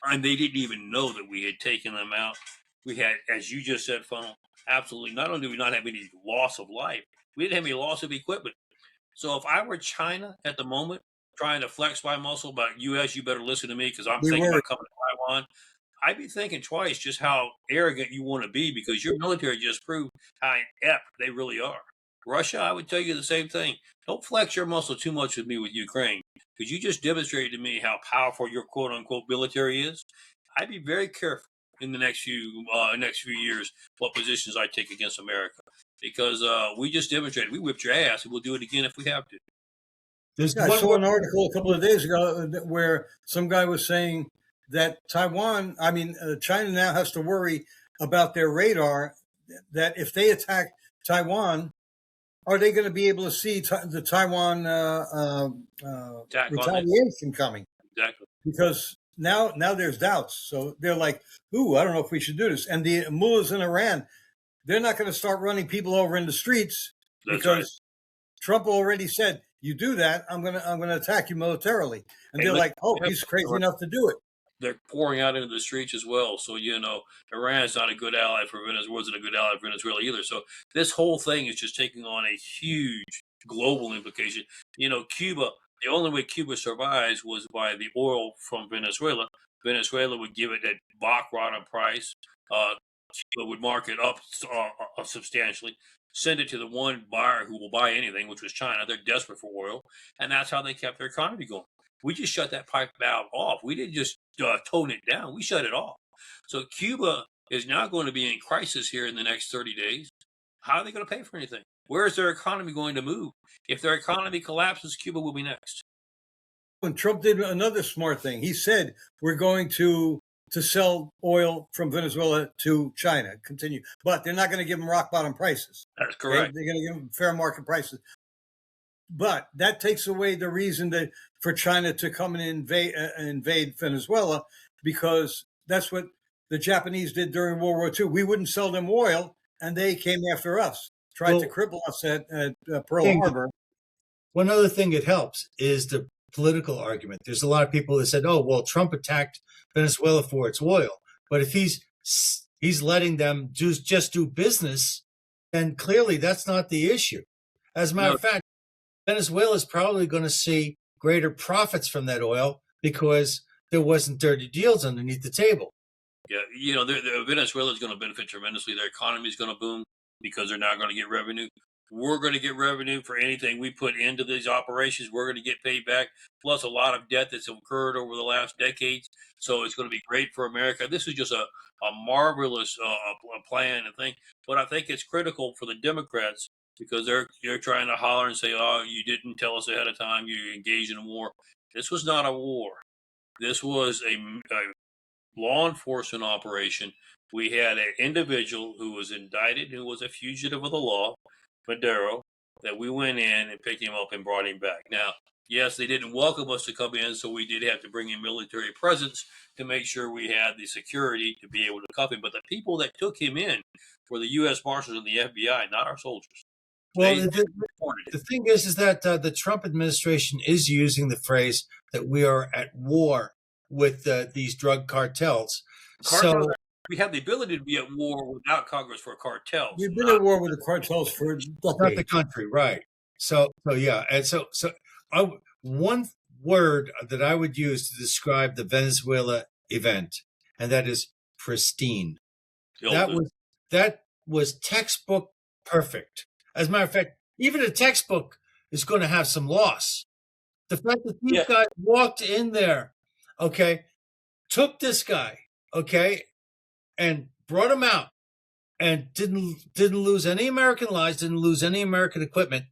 and they didn't even know that we had taken them out. We had, as you just said, Funnel, absolutely, not only do we not have any loss of life, we didn't have any loss of equipment. So if I were China at the moment, trying to flex my muscle about U.S., you better listen to me because I'm thinking about coming to Taiwan, I'd be thinking twice just how arrogant you want to be, because your military just proved how inept they really are. Russia, I would tell you the same thing. Don't flex your muscle too much with me with Ukraine, because you just demonstrated to me how powerful your quote-unquote military is. I'd be very careful in the next few years what positions I take against America, because we just demonstrated we whipped your ass, and we'll do it again if we have to. I saw an article a couple of days ago where some guy was saying that China now has to worry about their radar, that if they attack Taiwan, are they going to be able to see the Taiwan retaliation coming? Exactly. Because now there's doubts. So they're like, ooh, I don't know if we should do this. And the mullahs in Iran, they're not going to start running people over in the streets. That's because right. Trump already said, you do that, I'm gonna attack you militarily. And they're like, oh, he's crazy enough to do it. They're pouring out into the streets as well. So, Iran is not a good ally for Venezuela, wasn't a good ally for Venezuela either. So this whole thing is just taking on a huge global implication. Cuba The only way Cuba survives was by the oil from Venezuela. Venezuela would give it at rock bottom price. Cuba would mark it up substantially, send it to the one buyer who will buy anything, which was China. They're desperate for oil, and that's how they kept their economy going. We just shut that pipe valve off. We didn't just tone it down. We shut it off. So Cuba is now going to be in crisis here in the next 30 days. How are they going to pay for anything? Where is their economy going to move? If their economy collapses, Cuba will be next. When Trump did another smart thing, he said we're going to sell oil from Venezuela to China. Continue, but they're not going to give them rock bottom prices. That's correct. They're going to give them fair market prices. But that takes away the reason that for China to come and invade Venezuela, because that's what the Japanese did during World War II. We wouldn't sell them oil, and they came after us, tried to cripple us at Pearl Harbor. One other thing it helps is the political argument. There's a lot of people that said, "Oh, well, Trump attacked Venezuela for its oil," but if he's letting them just do business, then clearly that's not the issue. As a matter of fact, Venezuela is probably going to see greater profits from that oil because there wasn't dirty deals underneath the table. Yeah, you know, Venezuela is going to benefit tremendously. Their economy is going to boom because they're now going to get revenue. We're going to get revenue for anything we put into these operations. We're going to get paid back, plus a lot of debt that's occurred over the last decades. So it's going to be great for America. This is just a marvelous plan and thing. But I think it's critical for the Democrats because they're trying to holler and say, "Oh, you didn't tell us ahead of time. You engaged in a war." This was not a war. This was a law enforcement operation. We had an individual who was indicted, who was a fugitive of the law, Maduro, that we went in and picked him up and brought him back. Now, yes, they didn't welcome us to come in, so we did have to bring in military presence to make sure we had the security to be able to cuff him. But the people that took him in were the U.S. Marshals and the FBI, not our soldiers. Well, the thing is that the Trump administration is using the phrase that we are at war with these drug cartels. So we have the ability to be at war without Congress for cartels. We've been at war with the cartels for decades. Not the country, right? So yeah, and so one word that I would use to describe the Venezuela event, and that is pristine. That was textbook perfect. As a matter of fact, even a textbook is going to have some loss. The fact that these guys walked in there, okay, took this guy, okay, and brought him out, and didn't lose any American lives, didn't lose any American equipment,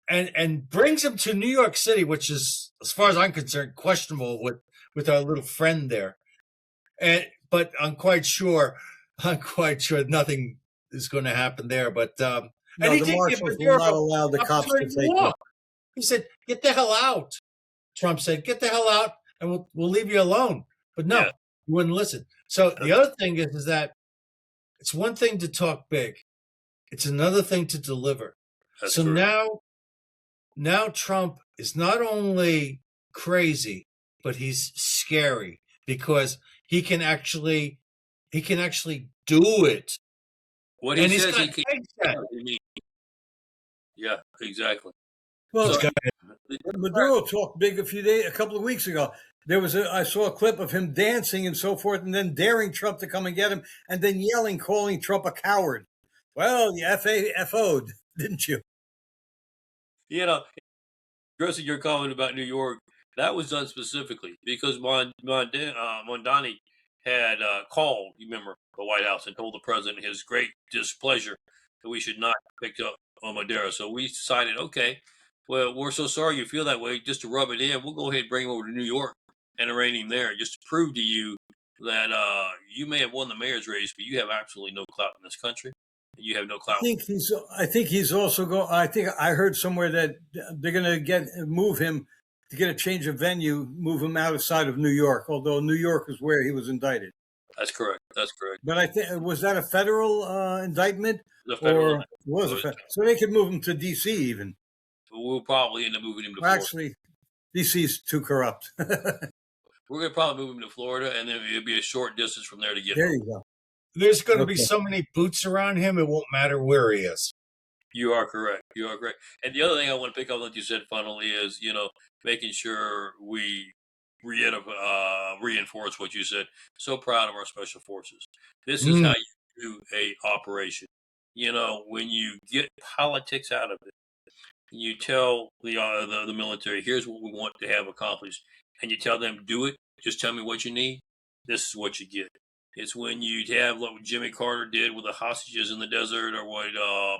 and brings him to New York City, which is, as far as I'm concerned, questionable with our little friend there. But I'm quite sure nothing is going to happen there. But no, the Marshals will not allow the cops to take him. He said, "Get the hell out." Trump said, "Get the hell out, and we'll leave you alone." But no, he wouldn't listen. So the other thing is that it's one thing to talk big, it's another thing to deliver. That's so true. now Trump is not only crazy, but he's scary because he can actually do it. What he says he can. Yeah, exactly. Well, Maduro talked big a couple of weeks ago. I saw a clip of him dancing and so forth, and then daring Trump to come and get him, and then calling Trump a coward. Well, you FO'd, didn't you? You know, addressing your comment about New York, that was done specifically because Mondani had called, you remember, the White House and told the president his great displeasure that we should not pick up on Maduro. So we decided, okay, well, we're so sorry you feel that way. Just to rub it in, we'll go ahead and bring him over to New York and arraign him there, just to prove to you that you may have won the mayor's race, but you have absolutely no clout in this country. You have no clout. I think he's also going. I think I heard somewhere that they're going to move him to get a change of venue, move him outside of New York. Although New York is where he was indicted. That's correct. But I think was that a federal indictment, or was it? So they could move him to D.C. even. We'll probably end up moving him to Florida. Actually, D.C.'s too corrupt. We're going to probably move him to Florida, and then it'll be a short distance from there to get there. home. You go. There's going to be so many boots around him, it won't matter where he is. You are correct. You are correct. And the other thing I want to pick up on what you said, funnily, is making sure we reinforce what you said. So proud of our special forces. This is how you do a operation. When you get politics out of it, you tell the military, here's what we want to have accomplished, and you tell them, do it. Just tell me what you need. This is what you get. It's when you have what Jimmy Carter did with the hostages in the desert, or what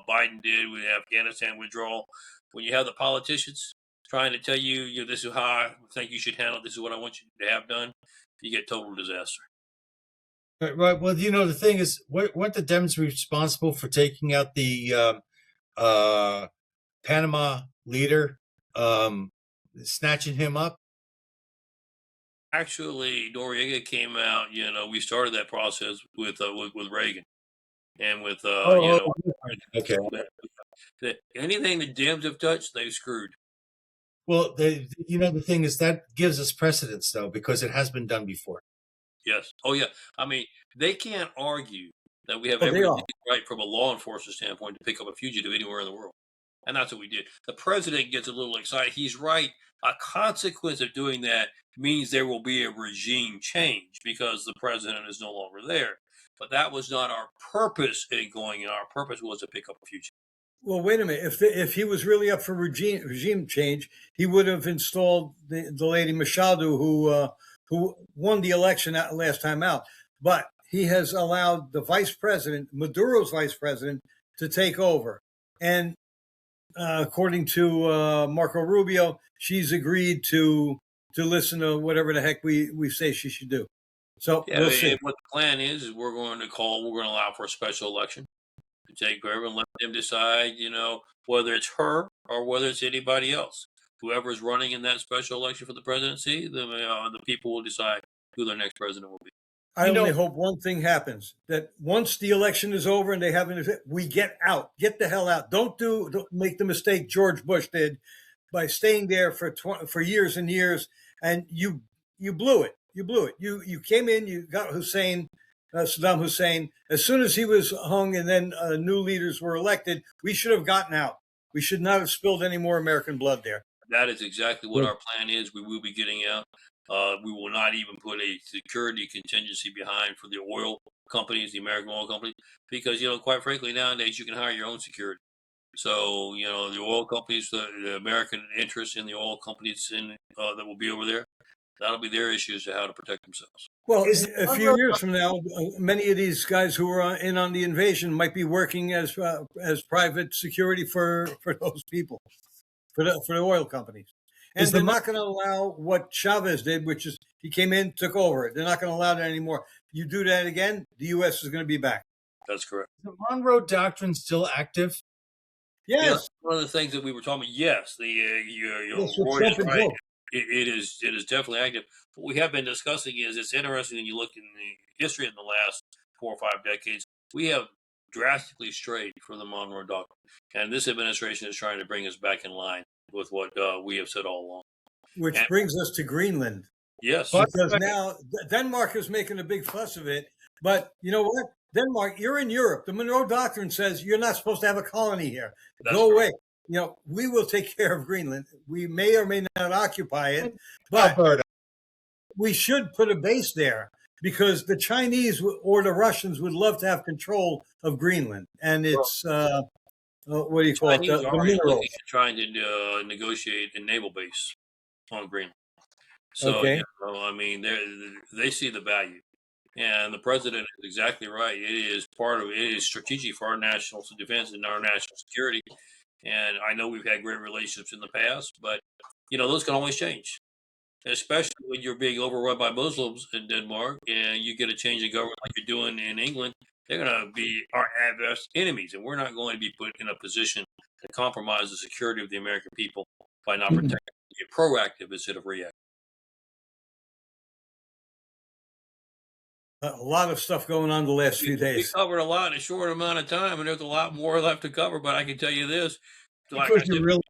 Biden did with the Afghanistan withdrawal. When you have the politicians trying to tell you, this is how I think you should handle it, this is what I want you to have done, you get total disaster. Right. Well, the thing is, weren't the Dems responsible for taking out the Panama leader, snatching him up? Actually, Noriega came out. We started that process with Reagan, and with okay. Anything the Dems have touched, they've screwed. Well, the thing is, that gives us precedence, though, because it has been done before. Yes. Oh, yeah. I mean, they can't argue that we have every right from a law enforcement standpoint to pick up a fugitive anywhere in the world. And that's what we did. The president gets a little excited. He's right. A consequence of doing that means there will be a regime change because the president is no longer there. But that was not our purpose in going in. Our purpose was to pick up a fugitive. Well, wait a minute. If he was really up for regime change, he would have installed the lady Machado, who won the election last time out. But he has allowed the vice president, Maduro's vice president, to take over. And according to Marco Rubio, she's agreed to listen to whatever the heck we say she should do. So we'll see. What the plan is we're going to allow for a special election to take over and let them decide, whether it's her or whether it's anybody else. Whoever is running in that special election for the presidency, the people will decide who their next president will be. I only hope one thing happens, that once the election is over and they have we get out, get the hell out. Don't make the mistake George Bush did by staying there for years and years, and you blew it. You blew it. You came in, you got Saddam Hussein. As soon as he was hung and then new leaders were elected, we should have gotten out. We should not have spilled any more American blood there. That is exactly what our plan is. We will be getting out. We will not even put a security contingency behind for the oil companies, the American oil companies, because, quite frankly, nowadays you can hire your own security. So, the oil companies, the American interest in the oil companies that will be over there, that'll be their issue as to how to protect themselves. Well, a few years from now, many of these guys who were in on the invasion might be working as private security for those people, for the oil companies. And they're not going to allow what Chavez did, which is he came in, took over it. They're not going to allow that anymore. You do that again, the U.S. is going to be back. That's correct. Is the Monroe Doctrine still active? Yes. One of the things that we were talking about, yes, Roy is right. It is definitely active. What we have been discussing is it's interesting when you look in the history in the last 4 or 5 decades, we have drastically strayed from the Monroe Doctrine. And this administration is trying to bring us back in line with what we have said all along. Which brings us to Greenland. Yes. Because now Denmark is making a big fuss of it. But you know what? Denmark, you're in Europe. The Monroe Doctrine says you're not supposed to have a colony here. Go away. We will take care of Greenland. We may or may not occupy it, but we should put a base there because the Chinese or the Russians would love to have control of Greenland. And it's, what do you call it? The minerals. Trying to negotiate a naval base on Greenland. So, okay. They see the value. And the president is exactly right. It is strategic for our national defense and our national security. And I know we've had great relationships in the past, but those can always change, especially when you're being overrun by Muslims in Denmark and you get a change in government like you're doing in England. They're going to be our adverse enemies, and we're not going to be put in a position to compromise the security of the American people by not protecting. Get proactive instead of reactive. A lot of stuff going on the last few days. We covered a lot in a short amount of time, and there's a lot more left to cover. But I can tell you this: because you really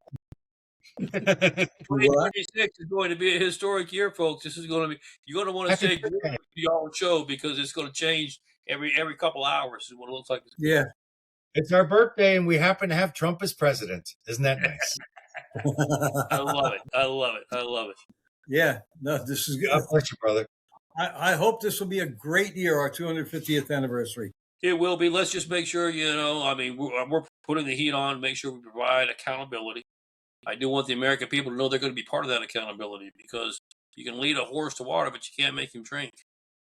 2026 is going to be a historic year, folks. This is going to be. You're going to want to stay with the old show because it's going to change every couple hours. Is what it looks like. Yeah, It's our birthday, and we happen to have Trump as president. Isn't that nice? I love it. I love it. I love it. Yeah, no, this is good. God bless you, brother. I hope this will be a great year, our 250th anniversary. It will be. Let's just make sure, I mean, we're putting the heat on, make sure we provide accountability. I do want the American people to know they're going to be part of that accountability, because you can lead a horse to water, but you can't make him drink.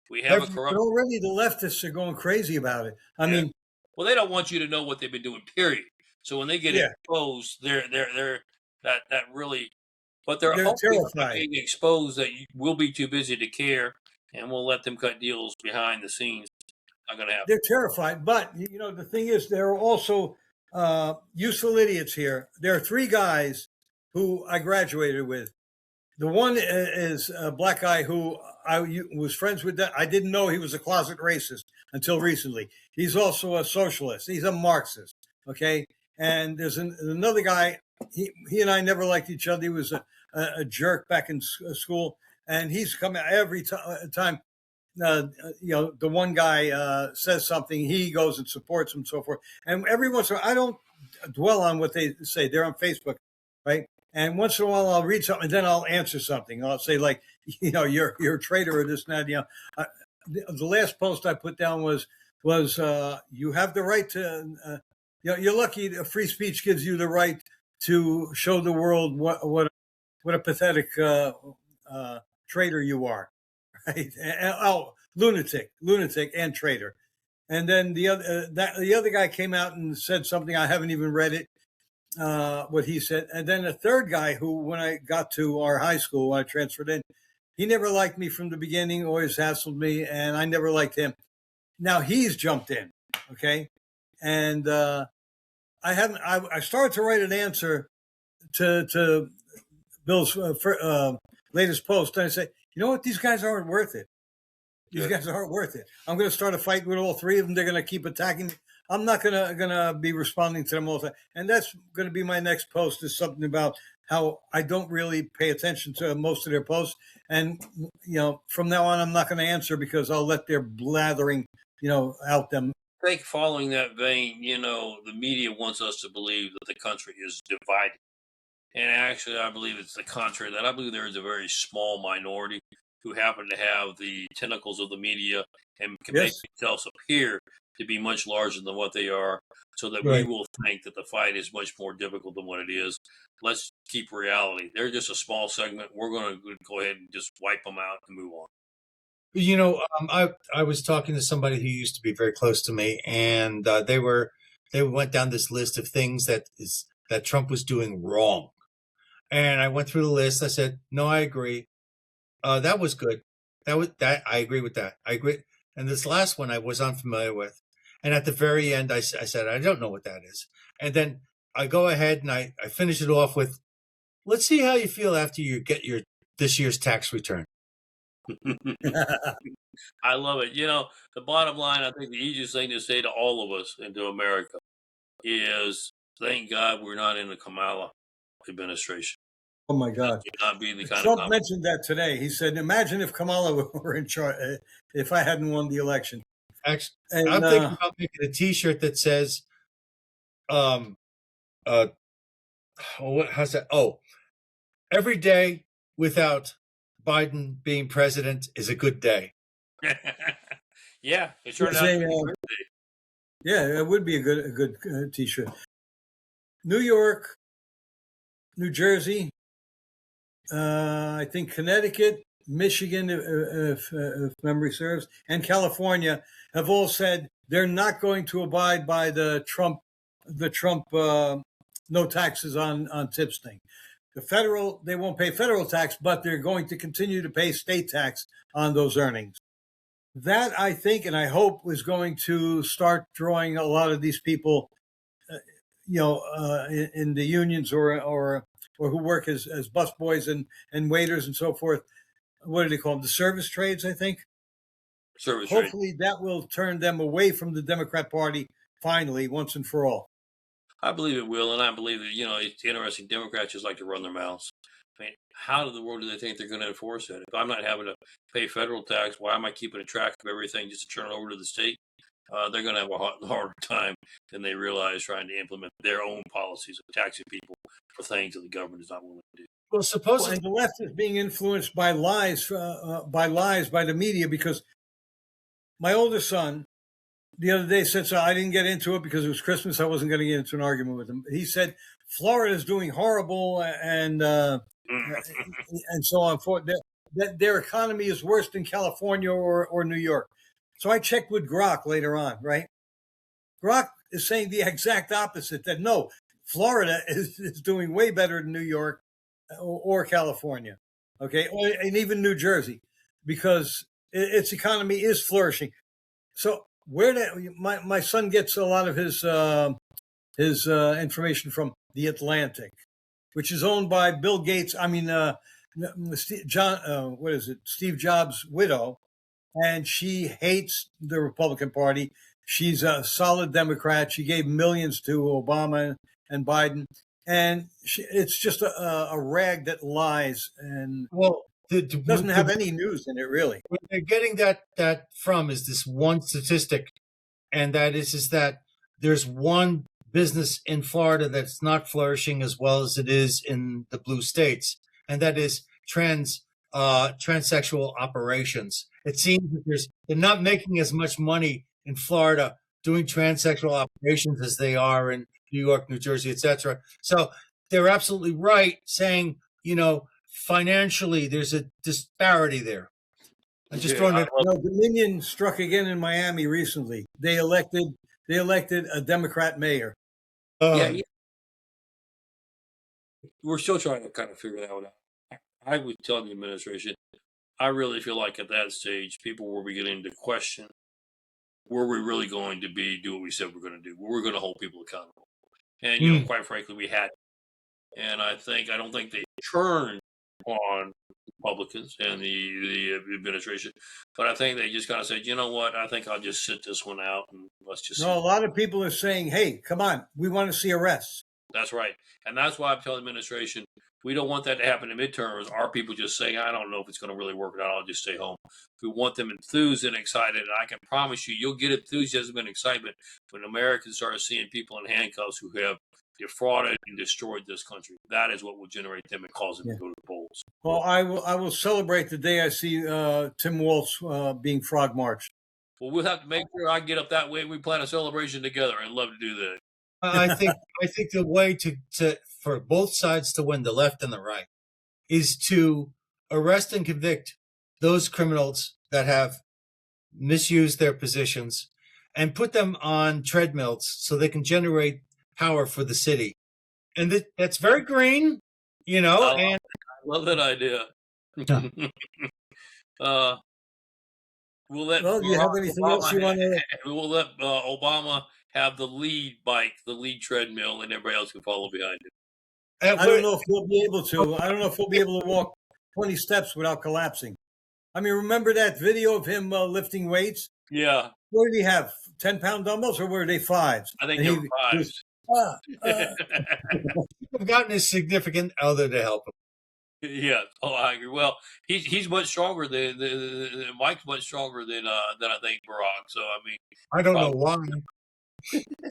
We have a But corrupt. already the leftists are going crazy about it. I mean, well, they don't want you to know what they've been doing, period. So when they get exposed, they're that really, but they're hoping by being exposed that you will be too busy to care, and we'll let them cut deals behind the scenes. Not going to happen. They're terrified. But, the thing is, there are also useful idiots here. There are three guys who I graduated with. The one is a black guy who I was friends with. I didn't know he was a closet racist until recently. He's also a socialist. He's a Marxist. Okay. And there's another guy. He and I never liked each other. He was a jerk back in school. And he's coming every time. The one guy says something, he goes and supports him and so forth. And every once in a while, I don't dwell on what they say. They're on Facebook, right? And once in a while, I'll read something, and then I'll answer something. I'll say, like, you're a traitor or this and that. The last post I put down was you have the right to, you're lucky free speech gives you the right to show the world what a pathetic traitor you are, right? Lunatic and traitor. And then the other guy came out and said something. I haven't even read it. What he said. And then a third guy who, when I got to our high school, when I transferred in, he never liked me from the beginning, always hassled me, and I never liked him. Now he's jumped in, okay? And I started to write an answer to Bill's latest post, and I said, you know what? These guys aren't worth it. These guys aren't worth it. I'm going to start a fight with all three of them. They're going to keep attacking me. I'm not gonna be responding to them all the time. And that's going to be my next post, is something about how I don't really pay attention to most of their posts. And, from now on, I'm not going to answer, because I'll let their blathering, out them. I think following that vein, the media wants us to believe that the country is divided. And actually, I believe it's the contrary. That I believe there is a very small minority who happen to have the tentacles of the media and can make themselves appear to be much larger than what they are, so that we will think that the fight is much more difficult than what it is. Let's keep reality. They're just a small segment. We're going to go ahead and just wipe them out and move on. I was talking to somebody who used to be very close to me, and they went down this list of things that Trump was doing wrong. And I went through the list. I said, no, I agree. That was good. I agree with that. I agree. And this last one I was unfamiliar with. And at the very end, I said, I don't know what that is. And then I go ahead and I finish it off with, let's see how you feel after you get this year's tax return. I love it. The bottom line, I think the easiest thing to say to all of us and to America is, thank God we're not in the Kamala administration. Oh my God! Trump mentioned that today. He said, "Imagine if Kamala were in charge, if I hadn't won the election." Actually, I'm thinking about making a T-shirt that says, how's that? Oh, every day without Biden being president is a good day. Yeah, it turned out to be a good day. Yeah, it would be a good T-shirt. New York, New Jersey, I think Connecticut, Michigan, if memory serves, and California have all said they're not going to abide by the Trump no taxes on tips thing. They won't pay federal tax, but they're going to continue to pay state tax on those earnings. That, I think, and I hope, is going to start drawing a lot of these people, in the unions or who work as busboys and waiters and so forth. What do they call them? The service trades, I think. Hopefully that will turn them away from the Democrat Party finally, once and for all. I believe it will, and I believe that, it's interesting. Democrats just like to run their mouths. I mean, how in the world do they think they're going to enforce it? If I'm not having to pay federal tax, why am I keeping a track of everything just to turn it over to the state? they're going to have a harder time than they realize trying to implement their own policies of taxing people for things that the government is not willing to do. Well, Well, supposedly, and the left is being influenced by lies by the media, because my oldest son the other day said, so I didn't get into it because it was Christmas. I wasn't going to get into an argument with him. He said Florida is doing horrible and so on. That their economy is worse than California or New York. So I checked with Grok later on, right? Grok is saying the exact opposite, that no, Florida is doing way better than New York or California, okay, and even New Jersey, because its economy is flourishing. So my son gets a lot of his information from The Atlantic, which is owned by Bill Gates. Steve Jobs' widow, and she hates the Republican Party. She's a solid Democrat. She gave millions to Obama and Biden, and it's just a rag that lies and well, doesn't have any news in it, really. What they're getting that from is this one statistic, and that is that there's one business in Florida that's not flourishing as well as it is in the blue states, and that is transsexual operations. It seems that they're not making as much money in Florida doing transsexual operations as they are in New York, New Jersey, etc. So they're absolutely right saying, financially there's a disparity there. I'm just throwing it. Dominion struck again in Miami recently. They elected a Democrat mayor. Yeah. We're still trying to kind of figure that out. I would tell the administration, I really feel like at that stage, people were beginning to question, were we really going to do what we said we're going to do? Were we going to hold people accountable? And, quite frankly, we had. And I don't think they turned on Republicans and the administration, but I think they just kind of said, you know what, I think I'll just sit this one out and let's just. No, a lot of people are saying, hey, come on, we want to see arrests. That's right. And that's why I'm telling the administration, we don't want that to happen in midterms. Our people just saying, I don't know if it's going to really work out. I'll just stay home. We want them enthused and excited. And I can promise you'll get enthusiasm and excitement when Americans start seeing people in handcuffs who have defrauded and destroyed this country. That is what will generate them and cause them to go to the polls. Well, I will celebrate the day I see Tim Walz being frog marched. Well, we'll have to make sure I get up that way. We plan a celebration together. I'd love to do that. I think the way to for both sides to win, the left and the right, is to arrest and convict those criminals that have misused their positions and put them on treadmills so they can generate power for the city. And that's very green, and I love that idea. We'll let. Well, do you have anything else you want to? We'll let Obama have the lead bike, the lead treadmill, and everybody else can follow behind him. I don't know if we'll be able to. I don't know if we'll be able to walk 20 steps without collapsing. I mean, remember that video of him lifting weights? Yeah. What did he have? 10-pound dumbbells, or were they 5s? I think they were 5s. I've gotten his significant other to help him. Yeah. Oh, I agree. Well, he's much stronger than Mike's much stronger than I think Barack. So I mean, I don't know why.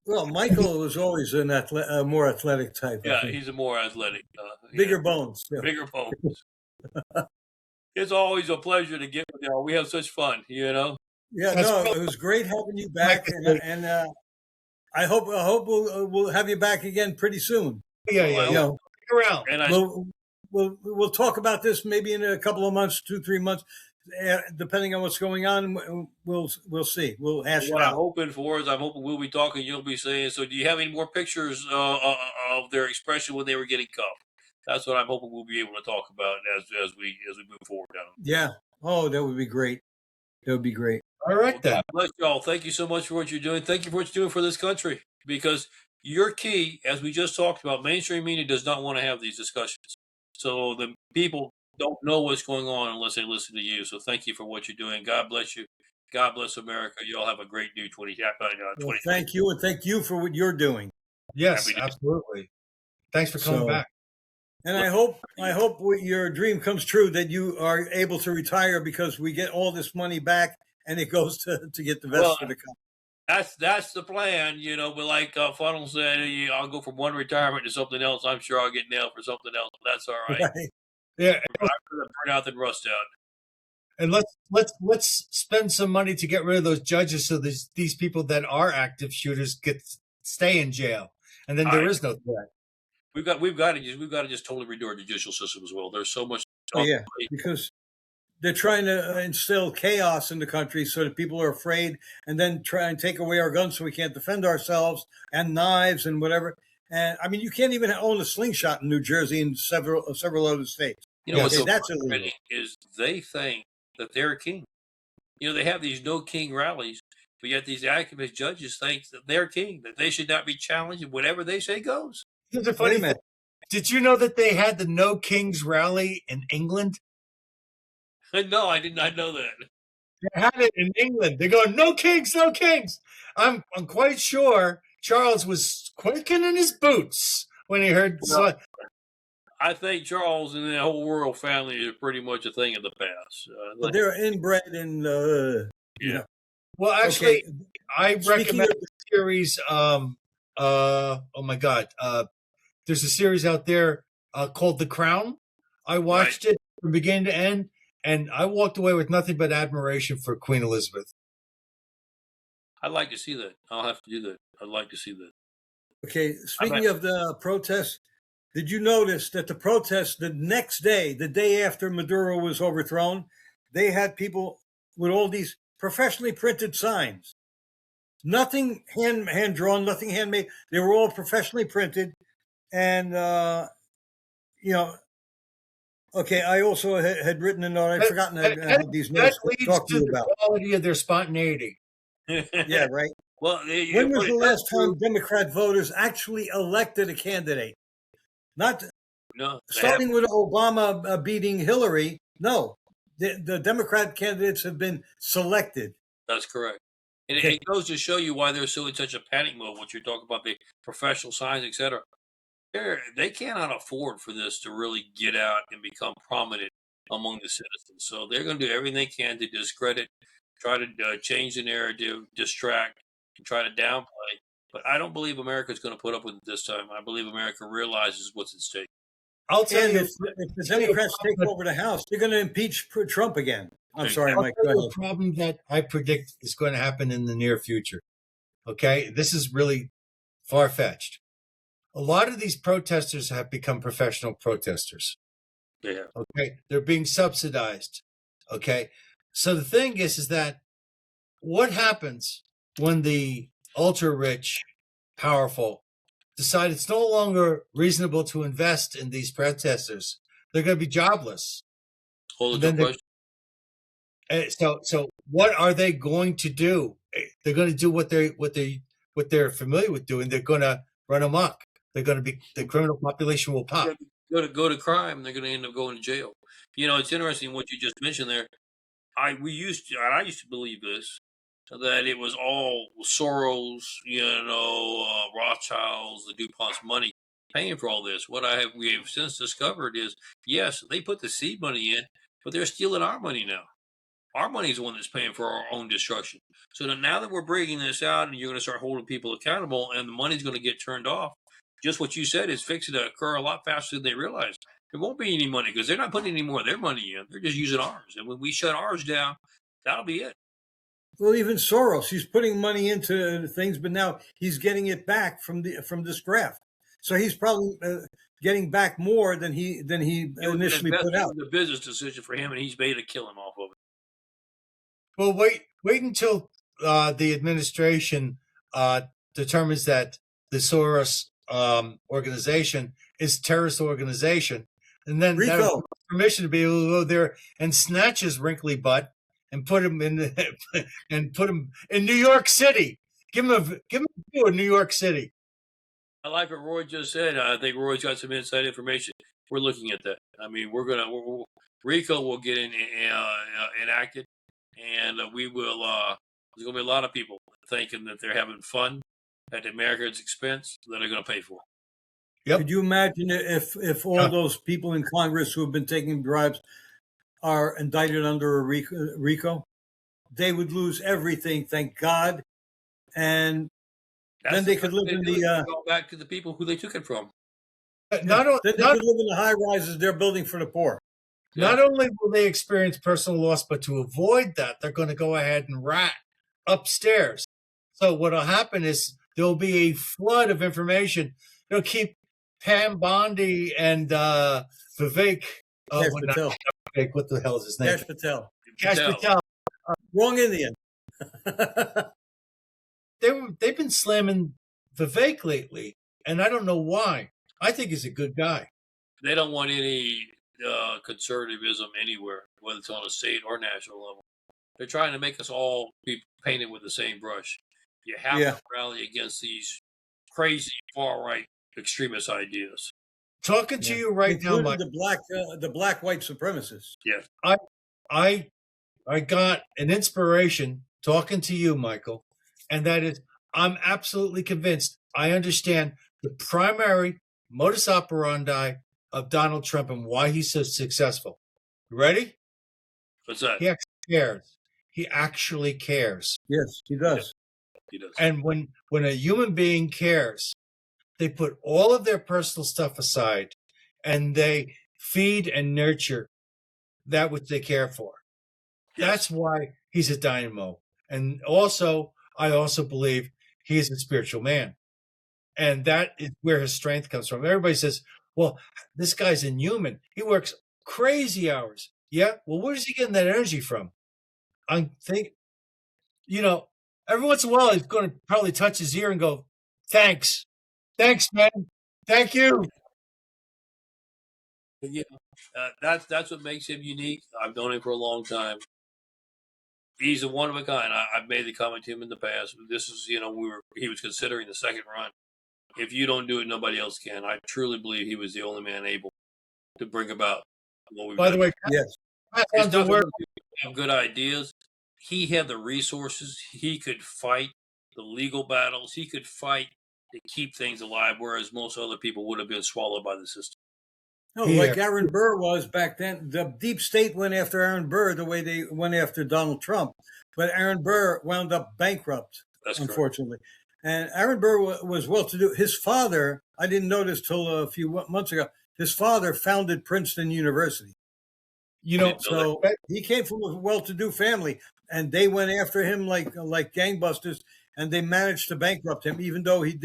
Well, Michael was always a more athletic type. Yeah, he's a more athletic. Bigger bones. Yeah. Bigger bones. It's always a pleasure to get with you. We have such fun, Yeah, it was great having you back, and I hope we'll have you back again pretty soon. Yeah. Stick around. And we'll talk about this maybe in a couple of months, 2-3 months, depending on what's going on. We'll see. We'll hash it out. I'm hoping we'll be talking. You'll be saying. So, do you have any more pictures of their expression when they were getting cuffed? That's what I'm hoping we'll be able to talk about as we move forward down. Yeah. Oh, that would be great. That would be great. All right, then. God bless y'all. Thank you so much for what you're doing. Thank you for what you're doing for this country, because you're key, as we just talked about. Mainstream media does not want to have these discussions. So the people don't know what's going on unless they listen to you. So thank you for what you're doing. God bless you. God bless America. Y'all have a great new 2020. Well, thank you, and thank you for what you're doing. Yes, absolutely. Thanks for coming back. And I hope your dream comes true, that you are able to retire, because we get all this money back and it goes to get the vest for the company. That's the plan, But like Funnel said, I'll go from one retirement to something else. I'm sure I'll get nailed for something else. But that's all right. Right. Yeah, I'd rather burn out than rust out. and let's spend some money to get rid of those judges, so these people that are active shooters stay in jail, and then there is no threat. We've got to just totally redo our judicial system as well. There's so much. Oh, yeah, because they're trying to instill chaos in the country so that people are afraid, and then try and take away our guns so we can't defend ourselves, and knives and whatever. And I mean, you can't even own a slingshot in New Jersey and several other states. What's so that's frustrating illegal. is they think that they're king. They have these no king rallies, but yet these activist judges think that they're king, that they should not be challenged, and whatever they say goes. Here's a funny thing. Did you know that they had the No Kings rally in England? No, I did not know that. They had it in England. They go, no kings, no kings. I'm quite sure Charles was quaking in his boots when he heard. I think Charles and the whole royal family are pretty much a thing of the past. But they're inbred in. Yeah. Well, actually, I recommend the series. Oh my God! There's a series out there called The Crown. I watched it from beginning to end, and I walked away with nothing but admiration for Queen Elizabeth. I'd like to see that. I'll have to do that. I'd like to see that. Okay, speaking of the protests, did you notice that the protests the next day, the day after Maduro was overthrown, they had people with all these professionally printed signs? Nothing hand drawn, nothing handmade. They were all professionally printed. And, okay, I also had written a note. I'd forgotten I had these notes to talk to you about. The quality of their spontaneity. Yeah, right. Well, when was the last time Democrat voters actually elected a candidate? Starting with Obama beating Hillary. No, the Democrat candidates have been selected. That's correct. And it goes to show you why they're so in such a panic mode. What you're talking about, the professional signs, etc. They cannot afford for this to really get out and become prominent among the citizens. So they're going to do everything they can to discredit, try to change the narrative, distract, and try to downplay. But I don't believe America is going to put up with it this time. I believe America realizes what's at stake. I'll tell you, if the Democrats take over the House, they're going to impeach Trump again. I'm sorry, Mike. Go ahead. The problem that I predict is going to happen in the near future. Okay, this is really far-fetched. A lot of these protesters have become professional protesters. Yeah. Okay, they're being subsidized. Okay, so the thing is that what happens when the ultra-rich, powerful decide it's no longer reasonable to invest in these protesters? They're going to be jobless. Hold on, question. So what are they going to do? They're going to do what they're familiar with doing. They're going to run amok. They're going to be, the criminal population will pop. Go to crime. They're going to end up going to jail. It's interesting what you just mentioned there. I used to believe this, that it was all Soros, Rothschilds, the DuPont's money paying for all this. What we have since discovered is, yes, they put the seed money in, but they're stealing our money now. Our money is the one that's paying for our own destruction. So now that we're bringing this out and you're going to start holding people accountable and the money's going to get turned off, just what you said is fixing to occur a lot faster than they realize. There won't be any money because they're not putting any more of their money in. They're just using ours. And when we shut ours down, that'll be it. Well, even Soros, he's putting money into things, but now he's getting it back from this graft. So he's probably getting back more than he initially put out. The business decision for him, and he's made to kill him off of it. Well, wait until the administration determines that the Soros organization is a terrorist organization, and then that permission to be able to go there and snatch his wrinkly butt and put him in New York City. Give him a view of New York City. I like what Roy just said. I think Roy's got some inside information. We're looking at that. I mean, RICO will get enacted, and we will. There's going to be a lot of people thinking that they're having fun at America's expense that are going to pay for. Yep. Could you imagine if all those people in Congress who have been taking bribes are indicted under a RICO? They would lose everything. Thank God and That's then they could live in the go back to the people who they took it from. then they could live in the high rises they're building for the poor. Not only will they experience personal loss, but to avoid that, they're going to go ahead and rat upstairs. So what will happen is there'll be a flood of information. It'll keep Pam Bondi and Vivek. Vivek, what the hell is his name? Cash Patel. Cash Patel. Wrong Indian. They've been slamming Vivek lately, and I don't know why. I think he's a good guy. They don't want any conservatism anywhere, whether it's on a state or national level. They're trying to make us all be painted with the same brush. You have to rally against these crazy far-right extremist ideas. Talking to you right now, Mike. The black white supremacists. Yes. I got an inspiration talking to you, Michael, and that is I'm absolutely convinced I understand the primary modus operandi of Donald Trump and why he's so successful. You ready? What's that? He actually cares. He actually cares. Yes, he does. He does. And when a human being cares, they put all of their personal stuff aside and they feed and nurture that which they care for. Yes. That's why he's a dynamo. And also, I also believe he is a spiritual man. And that is where his strength comes from. Everybody says, well, this guy's inhuman. He works crazy hours. Yeah? Well, where is he getting that energy from? I think, every once in a while, he's going to probably touch his ear and go, thanks. Thanks, man. Thank you. Yeah, that's what makes him unique. I've known him for a long time. He's a one of a kind. I've made the comment to him in the past. This is, he was considering the second run. If you don't do it, nobody else can. I truly believe he was the only man able to bring about what we've done. By the way, yes, he doesn't have good ideas. He had the resources. He could fight the legal battles. He could fight to keep things alive, whereas most other people would have been swallowed by the system. No, like Aaron Burr was back then. The deep state went after Aaron Burr the way they went after Donald Trump. But Aaron Burr wound up bankrupt, unfortunately. Correct. And Aaron Burr was well-to-do. His father, I didn't notice till a few months ago, his father founded Princeton University. So he came from a well-to-do family, and they went after him like gangbusters, and they managed to bankrupt him, even though he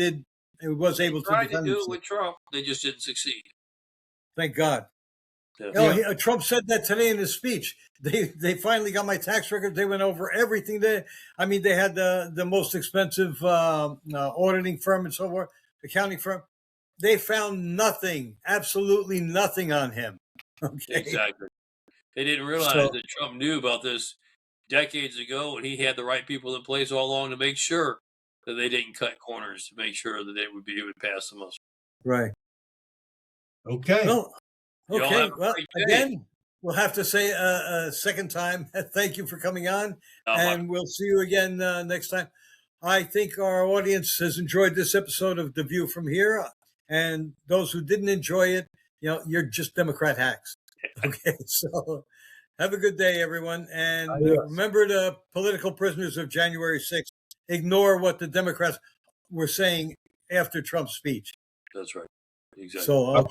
was able to defend himself. Tried to do it with Trump. They just didn't succeed. Thank God. Yeah. Trump said that today in his speech. They finally got my tax records. They went over everything. They had the most expensive auditing firm and so forth, accounting firm. They found nothing, absolutely nothing on him. Okay. Exactly. They didn't realize that Trump knew about this decades ago, and he had the right people in place all along to make sure that they didn't cut corners, to make sure that it would pass the muster. Right. Okay. Well, again, we'll have to say a second time, thank you for coming on, and we'll see you again next time. I think our audience has enjoyed this episode of The View from Here, and those who didn't enjoy it, you're just Democrat hacks. Okay, so have a good day, everyone, and remember the political prisoners of January 6th. Ignore what the Democrats were saying after Trump's speech. That's right. Exactly. So,